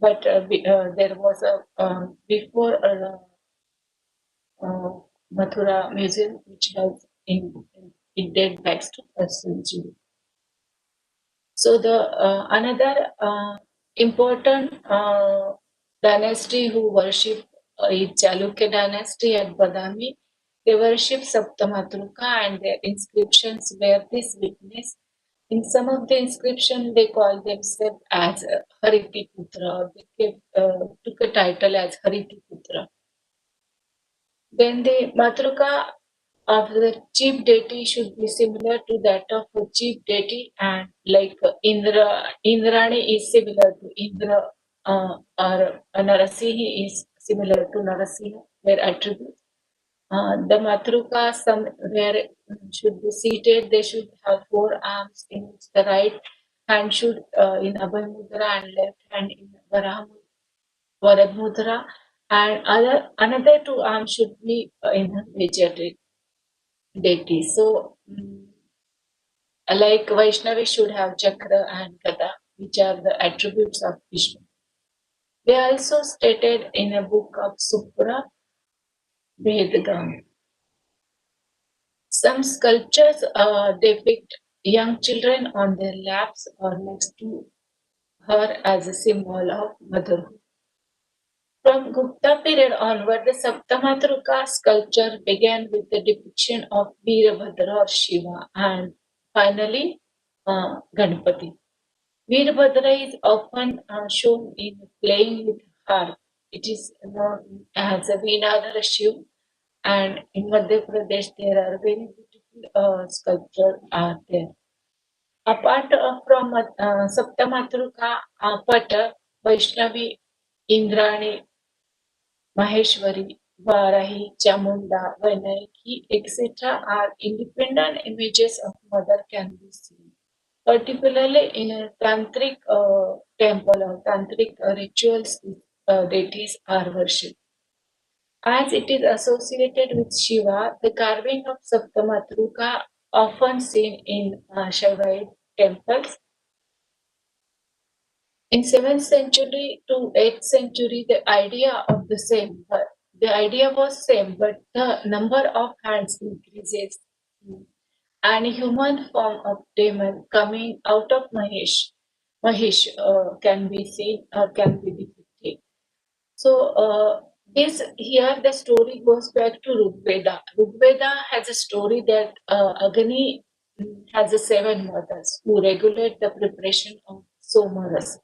B: But there was a before Mathura Museum, which has it dates back to first century. So the another important dynasty who worship is Chalukya dynasty at Badami. They worship Saptamatruka and their inscriptions bear this witness. In some of the inscription, they call themselves as Hariti Putra. Took a title as Hariti Putra. Then the Matruka of the chief deity should be similar to that of a chief deity, and like Indrani is similar to Indra, or Narasimha is similar to Narasimha, their attributes. The Matruka somewhere should be seated. They should have four arms, in which the right hand should in Abhay Mudra and left hand in Varad Mudra, and another two arms should be in a major deity. So, like Vaishnavi should have Chakra and Gada, which are the attributes of Vishnu. They are also stated in a book of Supra Vedagam. Some sculptures depict young children on their laps or next to her as a symbol of motherhood. From Gupta period onward, the Saptamatruka sculpture began with the depiction of Veerabhadra or Shiva and finally Ganpati. Veerabhadra is often shown in playing with harp. It is known as a Veenadhara Shiv, and in Madhya Pradesh there are very beautiful sculptures are there. Apart from Saptamatruka, Pata, Vaishnavi, Indrani, Maheshwari, Varahi, Chamunda, Vainaki, etc. are independent images of mother can be seen, particularly in a tantric temple or tantric rituals. Deities are worshipped. As it is associated with Shiva, the carving of Saptamatruka often seen in Shaivite temples. In 7th century to 8th century, the idea was same, but the number of hands increases, and a human form of demon coming out of Mahesh can be seen or can be depicted. So this here the story goes back to Rigveda. Rigveda has a story that Agni has a seven mothers who regulate the preparation of Somaras.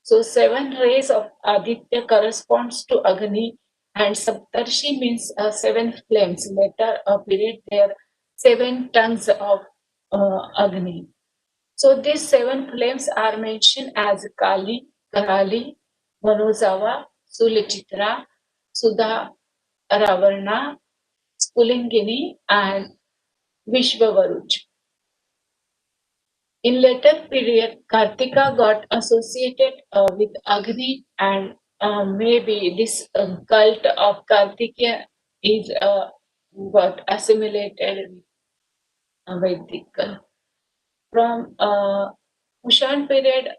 B: So seven rays of Aditya corresponds to Agni, and Saptarshi means seven flames. Later appeared there seven tongues of Agni. So these seven flames are mentioned as Kali, Karali, Manozawa, Sulichitra, Sudha, Ravarna, Spulingini, and Vishwavaruj. In later period, Kartika got associated with Agni, and maybe this cult of Kartikeya is got assimilated with Vedic cult. From Kushan period,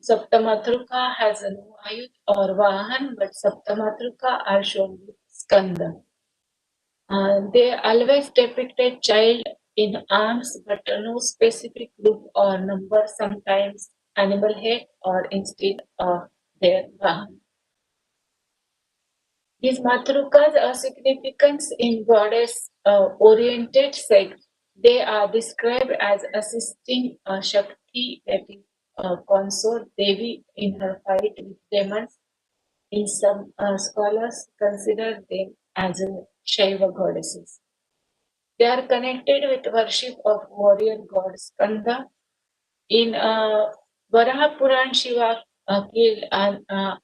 B: Saptamatruka has no Ayut or Vahan, but Saptamatruka are shown with Skanda. They always depicted child in arms, but no specific group or number, sometimes animal head or instead of their Vahan. These Matrukas are significance in goddess oriented sect. They are described as assisting Shakti, that is consort Devi, in her fight with demons. In some scholars consider them as Shaiva goddesses. They are connected with worship of warrior god Skanda. In Varaha Puran, Shiva killed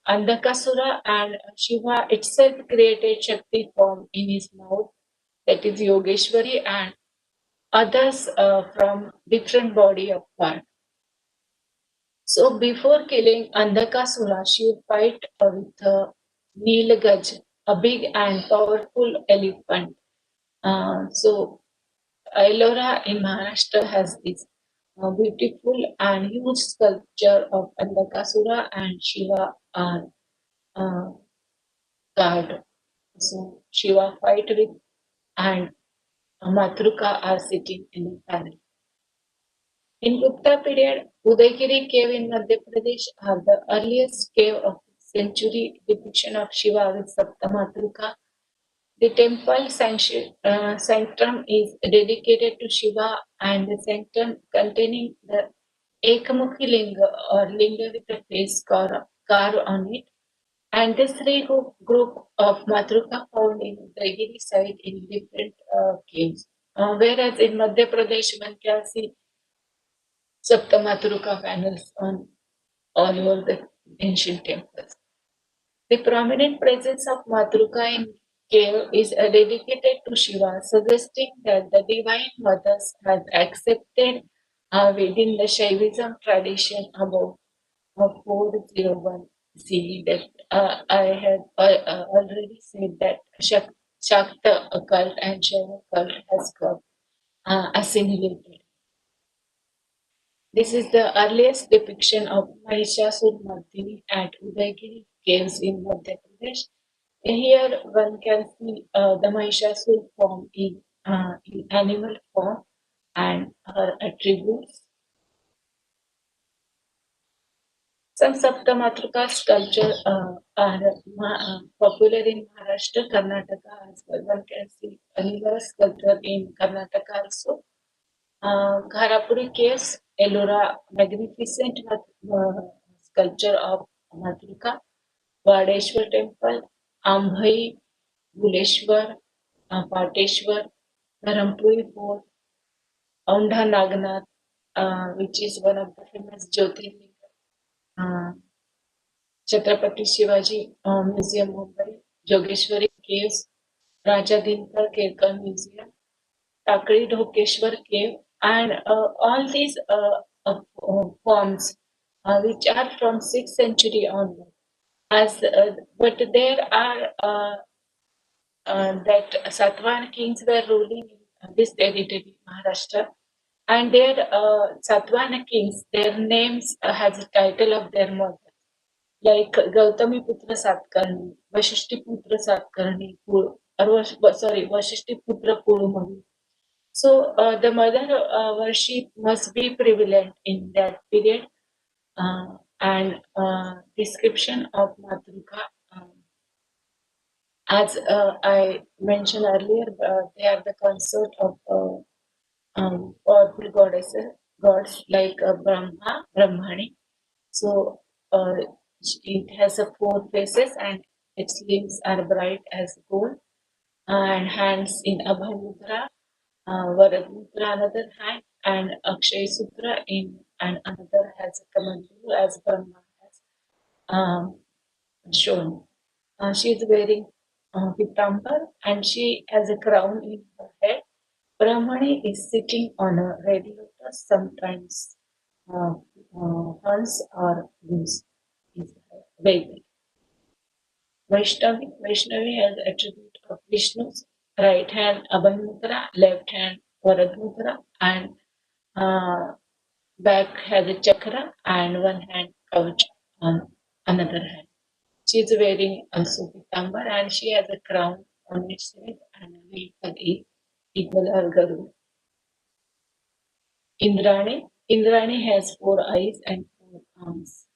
B: Andakasura, and Shiva itself created Shakti form in his mouth, that is Yogeshwari, and others from different body of part. So before killing Andakasura, Shiva fight with Nilgaj, a big and powerful elephant. So Ellora in Maharashtra has this beautiful and huge sculpture of Andakasura and Shiva are uh, guard. So Shiva fight with and Matruka are sitting in a panel. In Gupta period, Udaygiri cave in Madhya Pradesh are the earliest cave of century depiction of Shiva with Saptamatruka. The temple sanctum is dedicated to Shiva and the center containing the Ekamukhi Linga or Linga with a face carved on it. And this group of Matruka found in the Giri site in different caves. Whereas in Madhya Pradesh, one can see Saptamatruka panels on all over the ancient temples. The prominent presence of Matruka in cave is dedicated to Shiva, suggesting that the divine mothers has accepted within the Shaivism tradition above 401 CE that I had already said that Shakta occult and Shaiva cult has got assimilated. This is the earliest depiction of Mahishasur-Mardini at Udaygiri caves in Madhya Pradesh. Here one can see the Mahishasur form in animal form and her attributes. Some Saptamatrika sculpture are popular in Maharashtra, Karnataka as well. One can see another sculpture in Karnataka also. Gharapuri Caves, Ellora, magnificent sculpture of Matrika, Vadeshwar Temple, Ambhai, Buleshwar, Pateshwar, Dharampuri Fort, Aundha Nagnath, which is one of the famous Jyotirlinga, uh, Chhatrapati Shivaji Museum, Mumbai, Jogeshwari Caves, Raja Dinkar Kerkar Museum, Takri Dhokeshwar Cave, and all these forms which are from 6th century onward. But there are that Satwan kings were ruling in this territory, Maharashtra, and their Satwana kings, their names has a title of their mother, like Gautami Putra Satkarni, Vashishti Putra Satkarni, Vashishti Putra Purumani. So the mother worship must be prevalent in that period, and description of Matruka. As I mentioned earlier, they are the consort of powerful gods like Brahma, Brahmani. So it has a 4 faces and its limbs are bright as gold and hands in Abhay Mudra, Varad Mudra another hand, and Akshay Sutra in and another has a Kamandalu as Brahma has um, shown. She is wearing pitambar and she has a crown in her head. Brahmani is sitting on a red lotus, sometimes uh, horns or goose is veiled. Vaishnavi has attribute of Vishnu's right hand Abhay Mudra, left hand Varad Mudra, and uh, back has a chakra and one hand couch on another hand. She is wearing also pitambar and she has a crown on its head and a vehicle is equal or Garuda. Indrani has 4 eyes and 4 arms.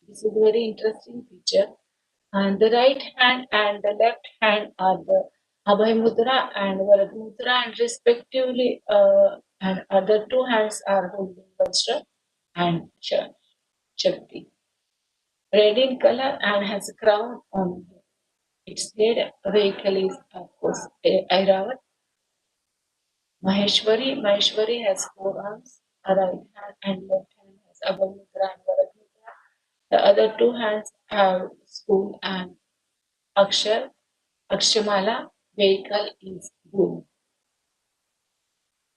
B: This is a very interesting feature. And the right hand and the left hand are the Abhay Mudra and Varad Mudra, and respectively, and other 2 hands are holding Vajra and Shakti. Red in color and has a crown on its head. Vehicle is, of course, Airavat. Maheshwari has 4 arms, a right hand and left hand has Abhay Mudra and Varad Mudra. The other 2 hands have spoon and Akshar. Akshamala vehicle is bull.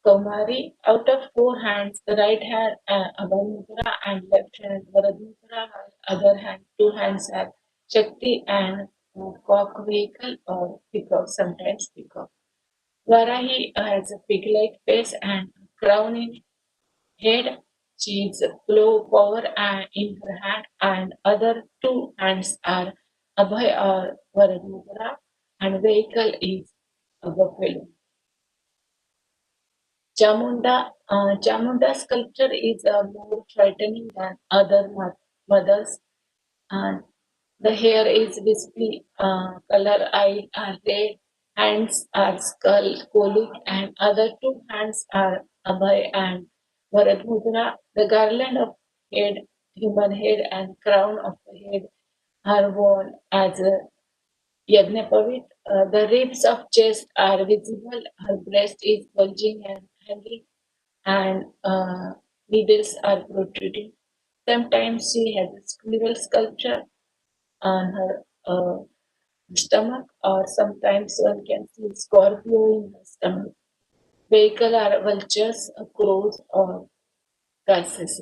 B: Kaumari, out of 4 hands, the right hand Abhay Mudra and left hand Varad Mudra, while other hand 2 hands have Shakti and cock vehicle or peacock, sometimes peacock. Varahi has a pig-like face and crown in head. She is plow power in her hand, and other 2 hands are Abhay or Varad Mudra, and vehicle is a buffalo. Chamunda sculpture is more frightening than other mothers, and the hair is visibly color eye are red, hands are skull, Kolik, and other two hands are Abhay and Varadmudra. The garland of head, human head, and crown of the head are worn as a Yagnapavit. The ribs of chest are visible. Her breast is bulging and hanging, and needles are protruding. Sometimes she has a squirrel sculpture on her stomach, or sometimes one can see Scorpio in her stomach. Vehicle are vultures, crows, or Garces.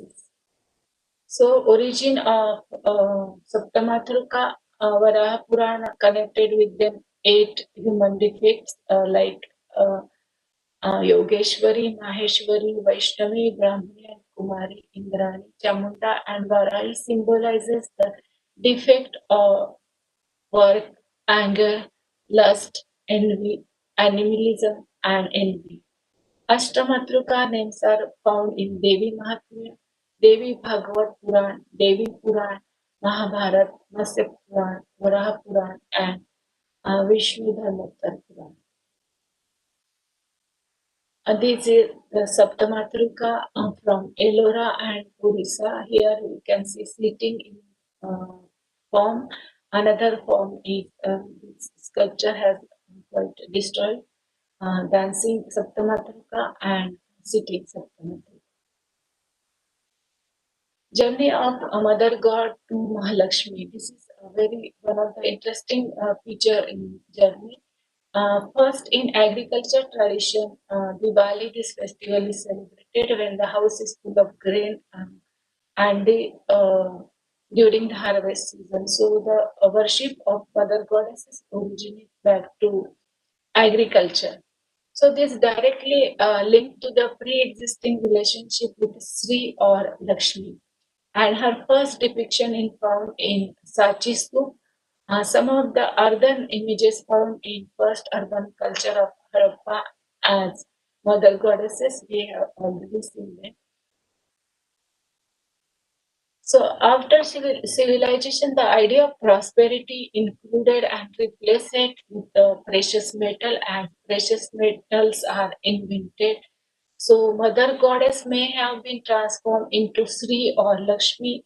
B: So, origin of Saptamatruka, Varaha Purana connected with them eight human defects like uh, Yogeshwari, Maheshwari, Vaishnavi, Brahmani, and Kumari, Indrani, Chamunda, and Varahi symbolizes the defect of work, anger, lust, envy, animalism, and envy. Ashtamatruka names are found in Devi Mahatmya, Devi Bhagavad Puran, Devi Puran, Mahabharat, Matsya Puran, Varaha Puran, and Vishnu Dharmottar Puran. This is the Saptamatruka from Ellora and Orissa. Here we can see sitting in form. Another form is this sculpture has quite destroyed. Dancing Saptamatruka and sitting Saptamatruka. Journey of Mother God to Mahalakshmi. This is a very one of the interesting feature in journey. First, in agriculture tradition, Diwali, this festival is celebrated when the house is full of grain and during the harvest season. So the worship of Mother Goddesses originates back to agriculture. So this directly linked to the pre-existing relationship with Sri or Lakshmi. And her first depiction is found in Sachi Stup. Some of the earthen images found in first urban culture of Harappa as mother goddesses, we have already seen them. So after civilization, the idea of prosperity included and replaced it with the precious metal, and precious metals are invented. So Mother Goddess may have been transformed into Sri or Lakshmi.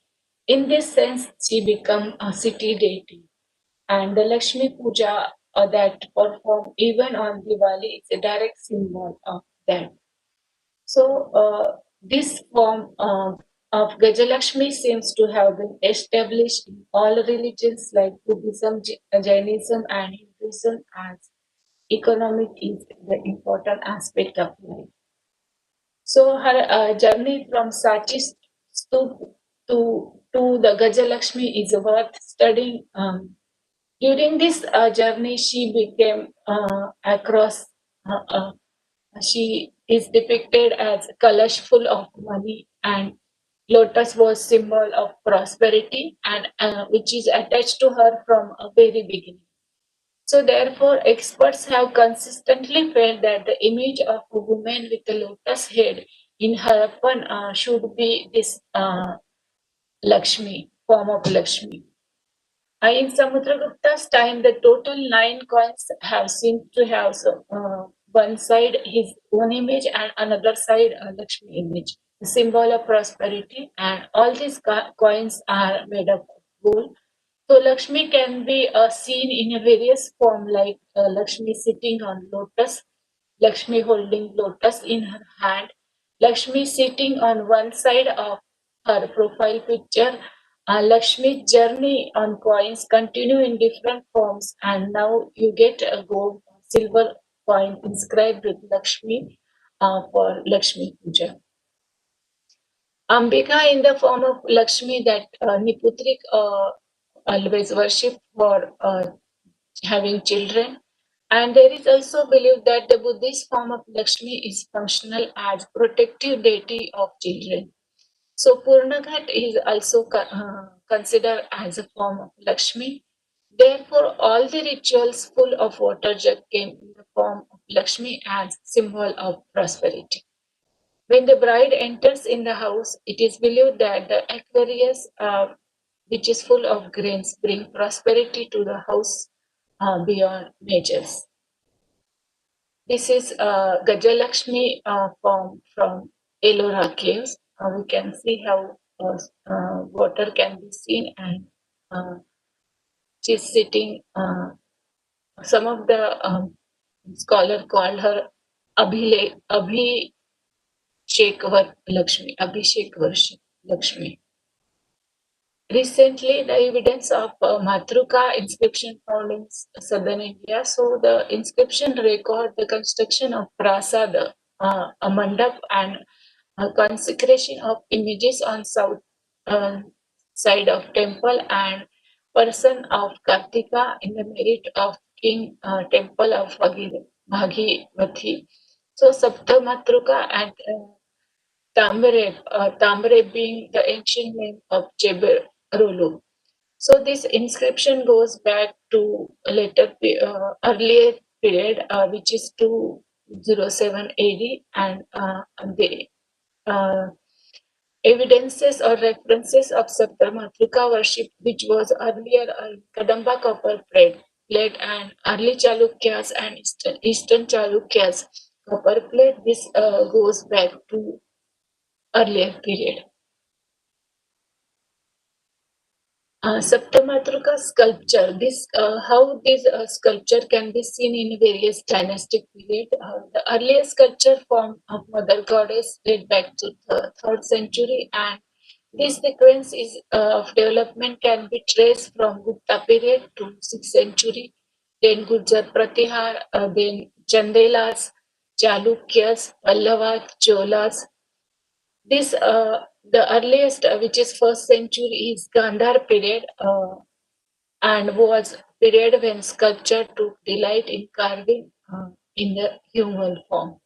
B: In this sense, she became a city deity. And the Lakshmi Puja that performed even on Diwali is a direct symbol of that. So, this form of Gajalakshmi seems to have been established in all religions like Buddhism, Jainism, and Hinduism, as economic is the important aspect of life. So, her journey from Sachi Stup to the Gajalakshmi is worth studying. During this journey, she became across she is depicted as kalash full of money, and lotus was symbol of prosperity, and which is attached to her from a very beginning. So therefore, experts have consistently felt that the image of a woman with a lotus head in Harappan should be this Lakshmi, form of Lakshmi. In Samudragupta's time, the total 9 coins have seemed to have one side his own image and another side a Lakshmi image, the symbol of prosperity. And all these coins are made of gold. So Lakshmi can be seen in a various form, like Lakshmi sitting on lotus, Lakshmi holding lotus in her hand, Lakshmi sitting on one side of her profile picture. Lakshmi's journey on coins continue in different forms, and now you get a gold, silver coin inscribed with Lakshmi for Lakshmi Puja. Ambika in the form of Lakshmi that Niputrik always worship for having children. And there is also belief that the Buddhist form of Lakshmi is functional as protective deity of children. So Purnaghat is also considered as a form of Lakshmi. Therefore, all the rituals full of water jug came in the form of Lakshmi as symbol of prosperity. When the bride enters in the house, it is believed that the Aquarius, which is full of grains, bring prosperity to the house beyond measures. This is Gajalakshmi form from Ellora caves. We can see how water can be seen, and she's sitting. Some of the scholar called her Abhishekvar Lakshmi. Abhishekvar Lakshmi. Recently, the evidence of Matruka inscription found in southern India. So the inscription record the construction of prasada, a mandap, and a consecration of images on south uh, side of temple, and person of Kartika in the merit of king temple of Bhagirathi. So Sapta Matruka and Tambare being the ancient name of Jeberulu. So this inscription goes back to earlier period, which is 207 AD, and the uh, evidences or references of Saptamatruka worship, which was earlier Kadamba copper plate and early Chalukyas and Eastern Chalukyas copper plate. This goes back to earlier period. Saptamatruka sculpture. How this sculpture can be seen in various dynastic period. The earliest sculpture form of Mother Goddess date back to the 3rd century, and this sequence of development can be traced from Gupta period to 6th century, then Gurjar Pratihar, then Chandelas, Chalukyas, Pallavas, Cholas. This the earliest, which is 1st century, is Gandhar period, and was period when sculpture took delight in carving in the human form.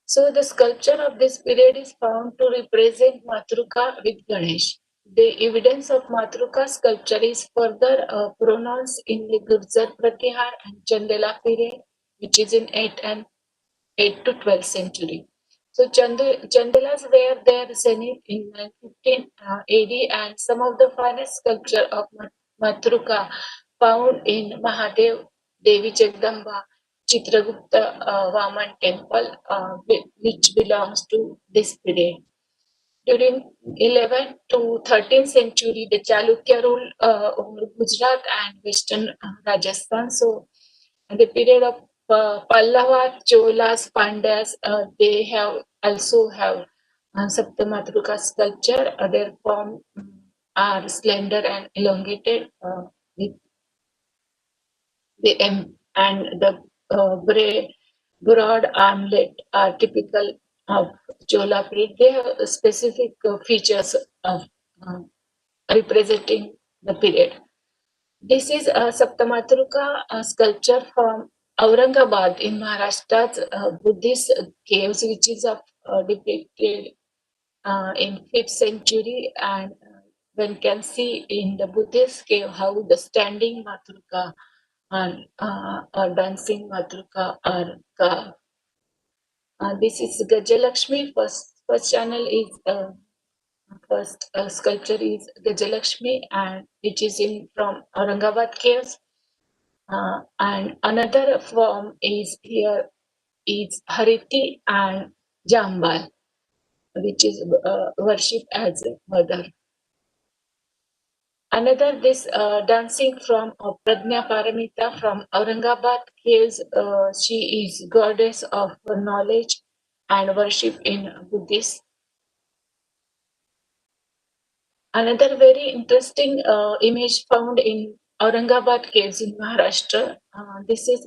B: So the sculpture of this period is found to represent Matruka with Ganesh. The evidence of Matruka sculpture is further pronounced in the Gurjar Pratihar and Chandela period, which is in 8 to 12th century. So Chandelas were their zenith in 915 AD, and some of the finest sculpture of Matruka found in Mahadev, Devi Jagdamba, Chitragupta Vaman temple, which belongs to this period. During 11th to 13th century, the Chalukya ruled over Gujarat and western Rajasthan. So the period of Pallava, Cholas, Pandyas, they have also have Saptamatruka sculpture. Their form are slender and elongated with the and the broad armlet are typical of Chola period. They have specific features of uh, representing the period. This is a Saptamatruka sculpture from Aurangabad in Maharashtra's Buddhist caves, which is depicted in 5th century, and one can see in the Buddhist cave how the standing Matruka and or dancing Matruka are carved. This is Gajalakshmi. First channel is first sculpture is Gajalakshmi, and which is in from Aurangabad caves. And another form is here is Hariti and Jambal, which is worshipped as a mother. Another this dancing from Prajna Paramita from Aurangabad caves. She is goddess of knowledge and worship in Buddhist. Another very interesting image found in Aurangabad caves in Maharashtra. This is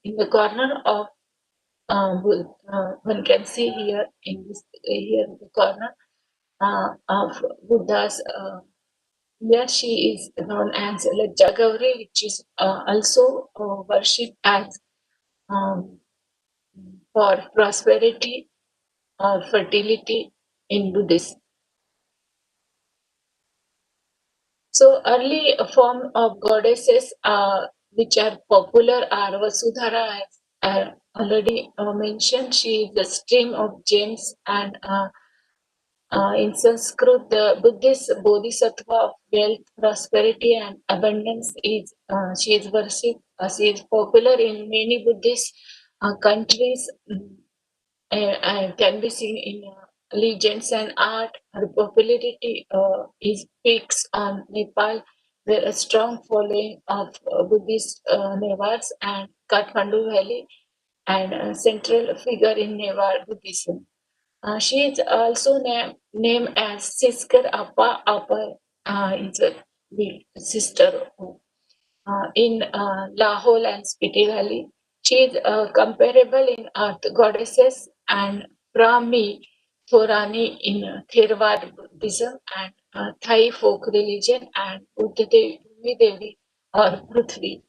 B: in the corner of one can see here in this here in the corner of Buddha's. Here she is known as Lajja Gauri, which is also worshipped as um, for prosperity or fertility in Buddhism. So early form of goddesses which are popular are Vasudhara, as already mentioned. She is the stream of gems, and In Sanskrit, the Buddhist bodhisattva of wealth, prosperity, and abundance is she is worshipped. She is popular in many Buddhist countries and can be seen in legends and art. Her popularity is peaks on Nepal, where a strong following of Buddhist Nevars and Kathmandu Valley and a central figure in Nevar Buddhism. She is also named as Sister Appa. Appa is a big sister in Lahore and Spiti Valley. She is comparable in earth goddesses and Brahmi Thorani in Theravada Buddhism and Thai folk religion and Buddha Devi or Prithvi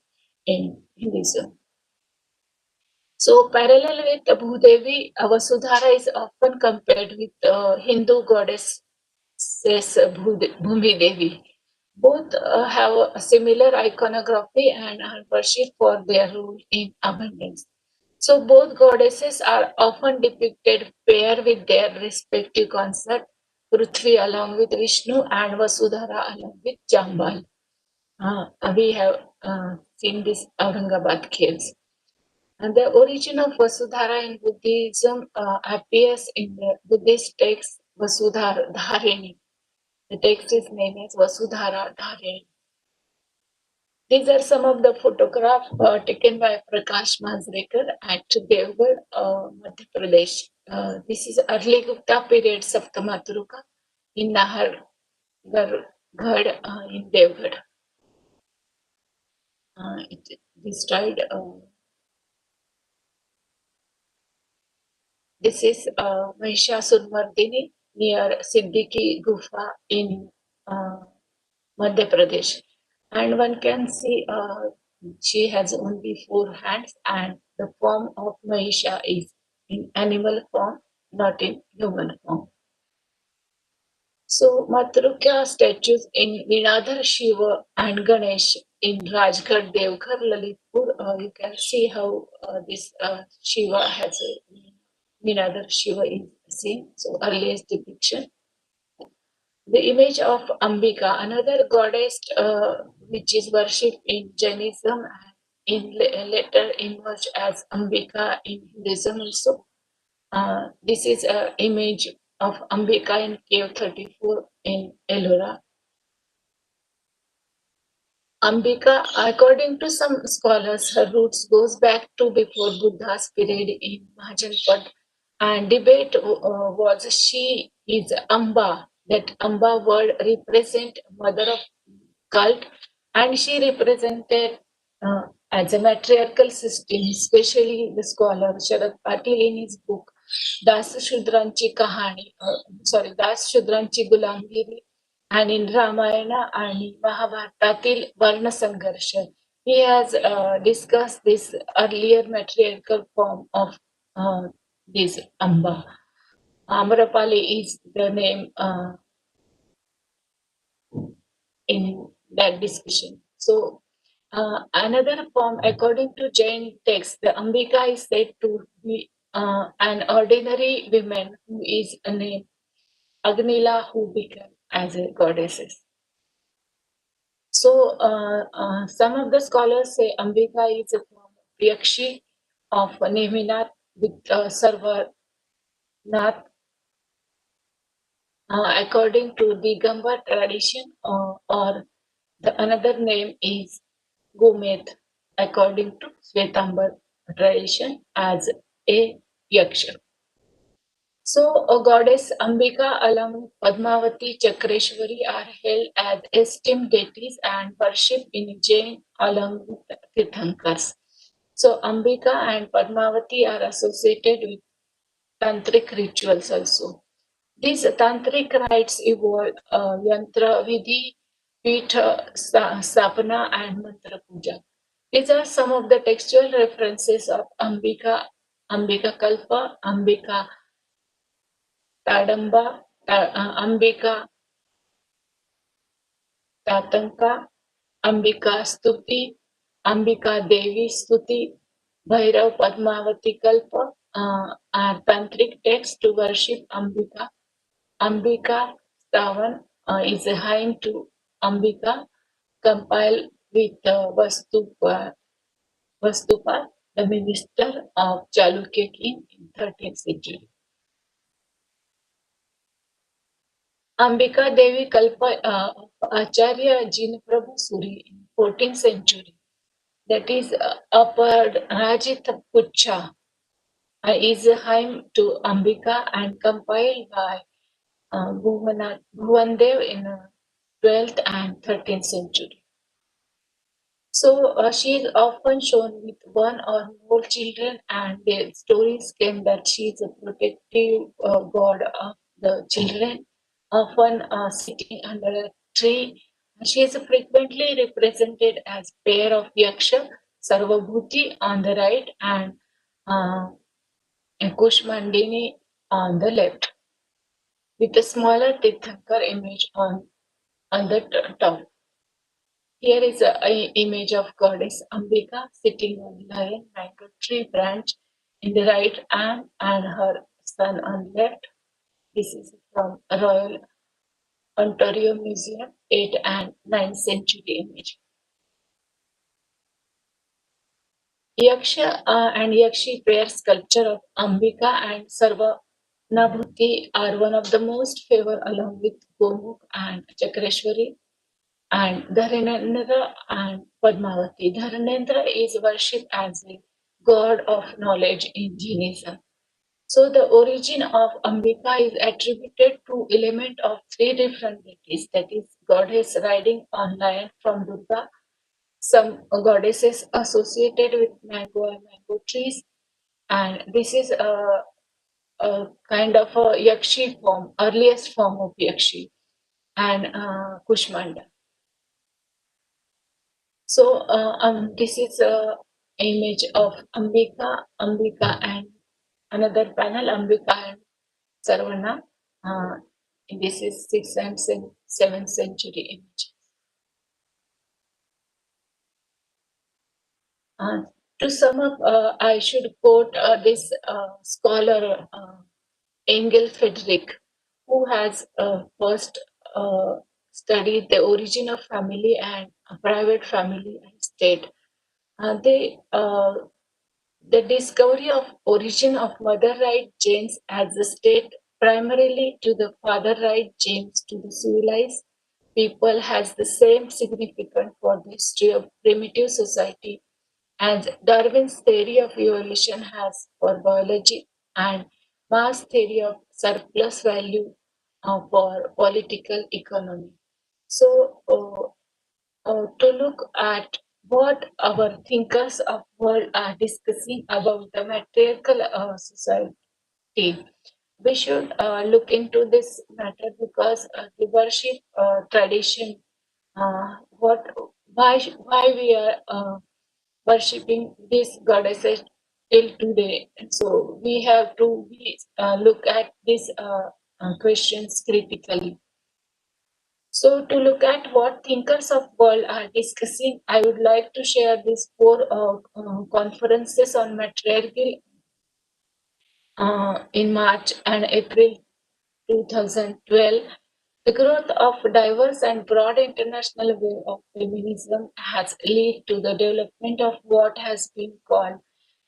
B: in Hinduism. So, parallel with Bhudevi, Vasudhara is often compared with Hindu goddess Bhumi Devi. Both have a similar iconography and are worshipped for their rule in abundance. So, both goddesses are often depicted pair with their respective consort, Prithvi along with Vishnu and Vasudhara along with Jambal. We have seen this Aurangabad caves. And the origin of Vasudhara in Buddhism appears in the Buddhist text Vasudhara Dharini. The text is named as Vasudhara Dharini. These are some of the photographs taken by Prakash Manjrekar at Devgarh, Madhya Pradesh. This is early Gupta period Saptamatruka in Nahargarh in Devgarh. It destroyed. This is Mahishasurnmardini near Siddiki Gufa in Madhya Pradesh. And one can see she has only 4 hands, and the form of Mahisha is in animal form, not in human form. So, Matrukya statues in Vinadhar Shiva and Ganesh in Rajgarh, Devghar, Lalitpur. You can see how this Shiva has a Vinadhar Shiva is seen. So, earliest depiction. The image of Ambika, another goddess which is worshipped in Jainism and later emerged as Ambika in Hinduism also. This is an image of Ambika in Cave 34 in Ellora. Ambika, according to some scholars, her roots goes back to before Buddha's period in Mahajanpad, and debate was she is Amba. That Amba word represent mother of cult, and she represented as a matriarchal system. Especially the scholar Sharad Patil in his book Das Shudranchi Kahani, Das Shudranchi Gulangiri, and in Ramayana and Mahabharatatil Varna Sangarsha. He has discussed this earlier matriarchal form of this Amba. Amrapali is the name in that discussion. So, another form, according to Jain text, the Ambika is said to be an ordinary woman who is named Agnila who became as a goddess. So, some of the scholars say Ambika is a form of Yakshi of Neminath with Sarvanath. According to the Gamba tradition, or the another name is Gomet, according to Svetambar tradition, as a Yaksha. So, a goddess Ambika along with Padmavati Chakreshwari are held as esteemed deities and worshipped in Jain along with Tirthankars. So, Ambika and Padmavati are associated with tantric rituals also. These tantric rites involve yantra vidhi, pitha, sapana, and mantra puja. These are some of the textual references of Ambika, Ambika Kalpa, Ambika Tadamba, Ambika Tatanka, Ambika Stuti, Ambika Devi Stuti, Bhairav Padmavati Kalpa are tantric texts to worship Ambika Ambika Stavan is a hymn to Ambika, compiled with Vastupa, the minister of Chalukya king in 13th century. Ambika Devi Kalpa Acharya Jin Prabhu Suri in 14th century. That is Apar Rajit Pucha is a hymn to Ambika and compiled by Bhuvandev in 12th and 13th century. So she is often shown with one or more children, and the stories claim that she is a protective god of the children, often sitting under a tree. She is frequently represented as pair of Yaksha, Sarvabhuti on the right and uh, Kushmandini on the left, with a smaller Tirthankar image on the top. Here is an image of goddess Ambika sitting on lion mango tree branch in the right arm and her son on left. This is from Royal Ontario Museum, 8th and 9th century image. Yaksha and Yakshi pair sculpture of Ambika and Sarva Nabhuti are one of the most favored along with Gomukh and Chakreshwari and Dharanendra and Padmavati. Dharanendra is worshipped as a god of knowledge in Jainism. So the origin of Ambika is attributed to element of three different deities, that is goddess riding on lion from Durga, some goddesses associated with mango and mango trees, and this is a kind of a Yakshi form, earliest form of Yakshi, and Kushmanda. So this is a image of Ambika and another panel, Ambika and Sarvana. Uh, this is 6th and 7th century image. To sum up, I should quote this scholar, Engel Frederick, who has first studied the origin of family and private family and state. The discovery of origin of mother right genes as a state primarily to the father right genes to the civilized people has the same significance for the history of primitive society as Darwin's theory of evolution has for biology and Marx's theory of surplus value for political economy. So, to look at what our thinkers of world are discussing about the matriarchal society, we should look into this matter because the worship tradition, what why we are worshipping these goddesses till today. And so we have to look at these questions critically. So to look at what thinkers of world are discussing, I would like to share these four conferences on matriarchal in March and April 2012. The growth of diverse and broad international way of feminism has led to the development of what has been called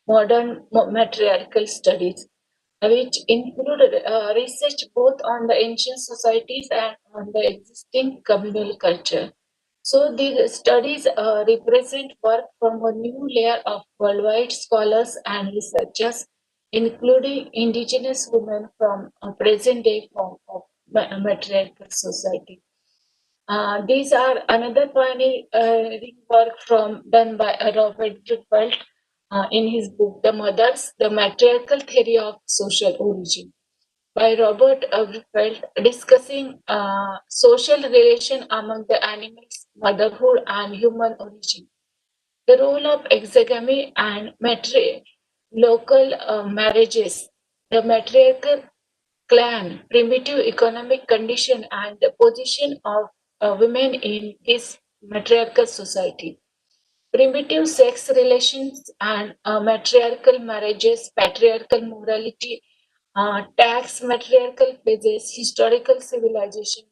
B: modern matriarchal studies, which include research both on the ancient societies and on the existing communal culture. So these studies represent work from a new layer of worldwide scholars and researchers, including indigenous women from a present day form of matriarchal society. These are another pioneering work done by Robert Gutfeld in his book The Mothers, The Matriarchal Theory of Social Origin by Robert Gutfeld, discussing social relation among the animals, motherhood and human origin. The role of exogamy and local marriages, the matriarchal clan, primitive economic condition, and the position of women in this matriarchal society. Primitive sex relations and matriarchal marriages, patriarchal morality, tax matriarchal phases, historical civilization.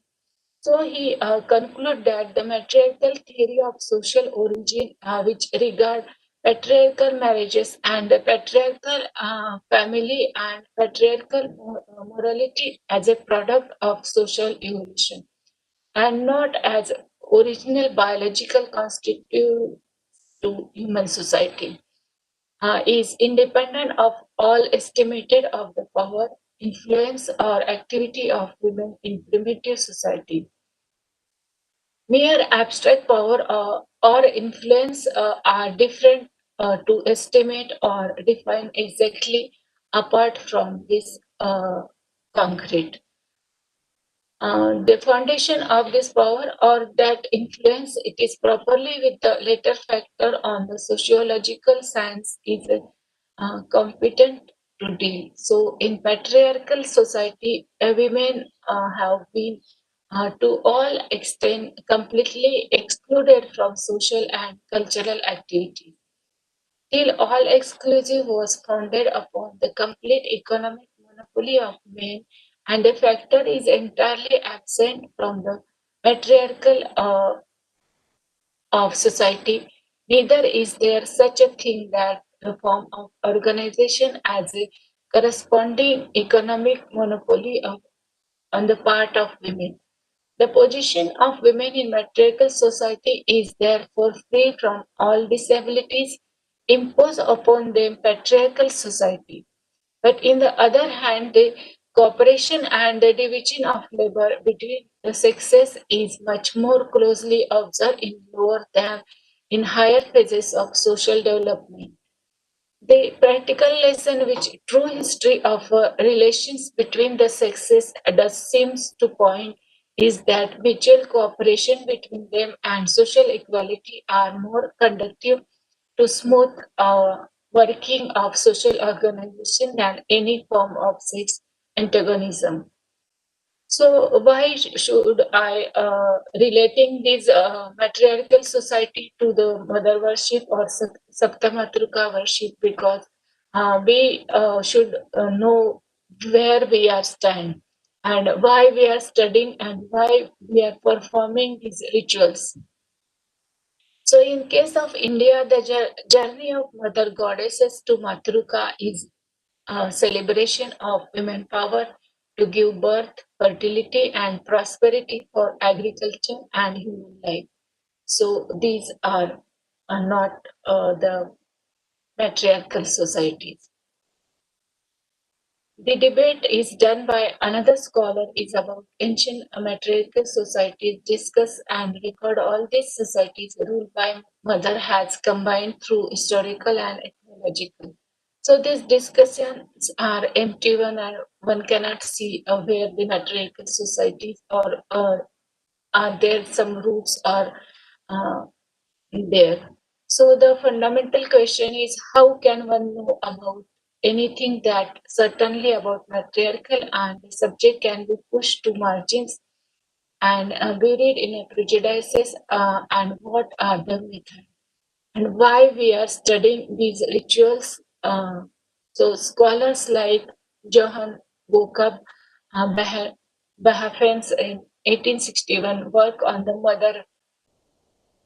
B: So he conclude that the matriarchal theory of social origin, which regard patriarchal marriages and the patriarchal family and patriarchal morality as a product of social evolution and not as original biological constitute to human society, is independent of all estimated of the power, influence, or activity of women in primitive society. Mere abstract power or influence are different to estimate or define exactly apart from this concrete. The foundation of this power or that influence, it is properly with the later factor on the sociological science is competent to deal. So in patriarchal society, women have been to all extent completely excluded from social and cultural activities. Till all exclusive was founded upon the complete economic monopoly of men, and the factor is entirely absent from the matriarchal of society. Neither is there such a thing that a form of organization as a corresponding economic monopoly on the part of women. The position of women in matriarchal society is therefore free from all disabilities imposed upon them patriarchal society. But in the other hand, the cooperation and the division of labor between the sexes is much more closely observed in lower than in higher phases of social development. The practical lesson which true history of relations between the sexes does seems to point is that mutual cooperation between them and social equality are more conducive to smooth working of social organization than any form of sex antagonism. So why should I relating this matriarchal society to the mother worship or Saptamatruka worship? Because we should know where we are stand and why we are studying and why we are performing these rituals. So in case of India, the journey of mother goddesses to Matruka is a celebration of women power to give birth, fertility, and prosperity for agriculture and human life. So these are not the matriarchal societies. The debate is done by another scholar is about ancient matriarchal societies, discuss and record all these societies ruled by mother has combined through historical and ethnological. So these discussions are empty and one cannot see where the matriarchal societies or are there some roots are uh, there. So the fundamental question is how can one know about anything that certainly about matriarchal and the subject can be pushed to margins and buried in a prejudices and what are the methods and why we are studying these rituals. So scholars like Johann Jakob Behafens in 1861 work on the mother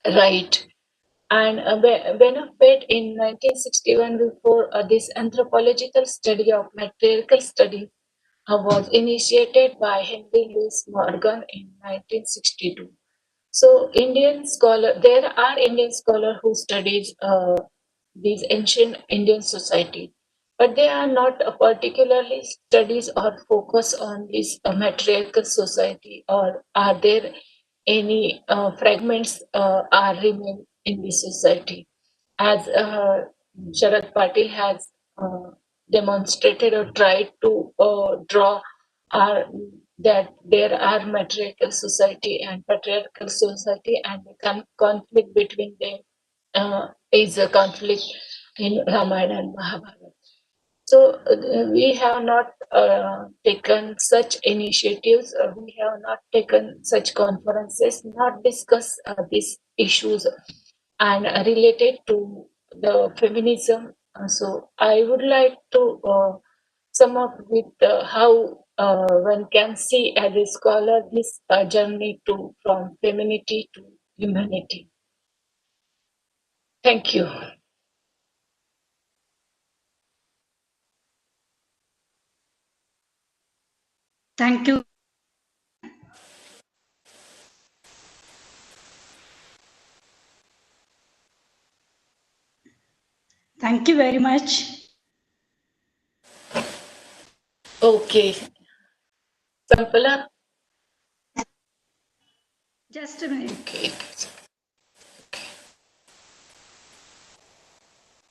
B: right and Benefit in 1961 before this anthropological study of matriarchal studies was initiated by Henry Louis Morgan in 1962. So there are Indian scholars who studies these ancient Indian society, but they are not particularly studies or focus on this matriarchal society or are there any fragments are remain in this society as Sharad Patil has demonstrated or tried to draw are that there are matriarchal society and patriarchal society and the conflict between them is a conflict in Ramayana and Mahabharata. So we have not taken such initiatives, we have not taken such conferences, not discuss these issues and related to the feminism. So I would like to sum up with how one can see as a scholar this journey to from femininity to humanity. Thank you.
A: Thank you. Thank you very much.
B: Okay. Sampala?
A: Just a minute.
B: Okay.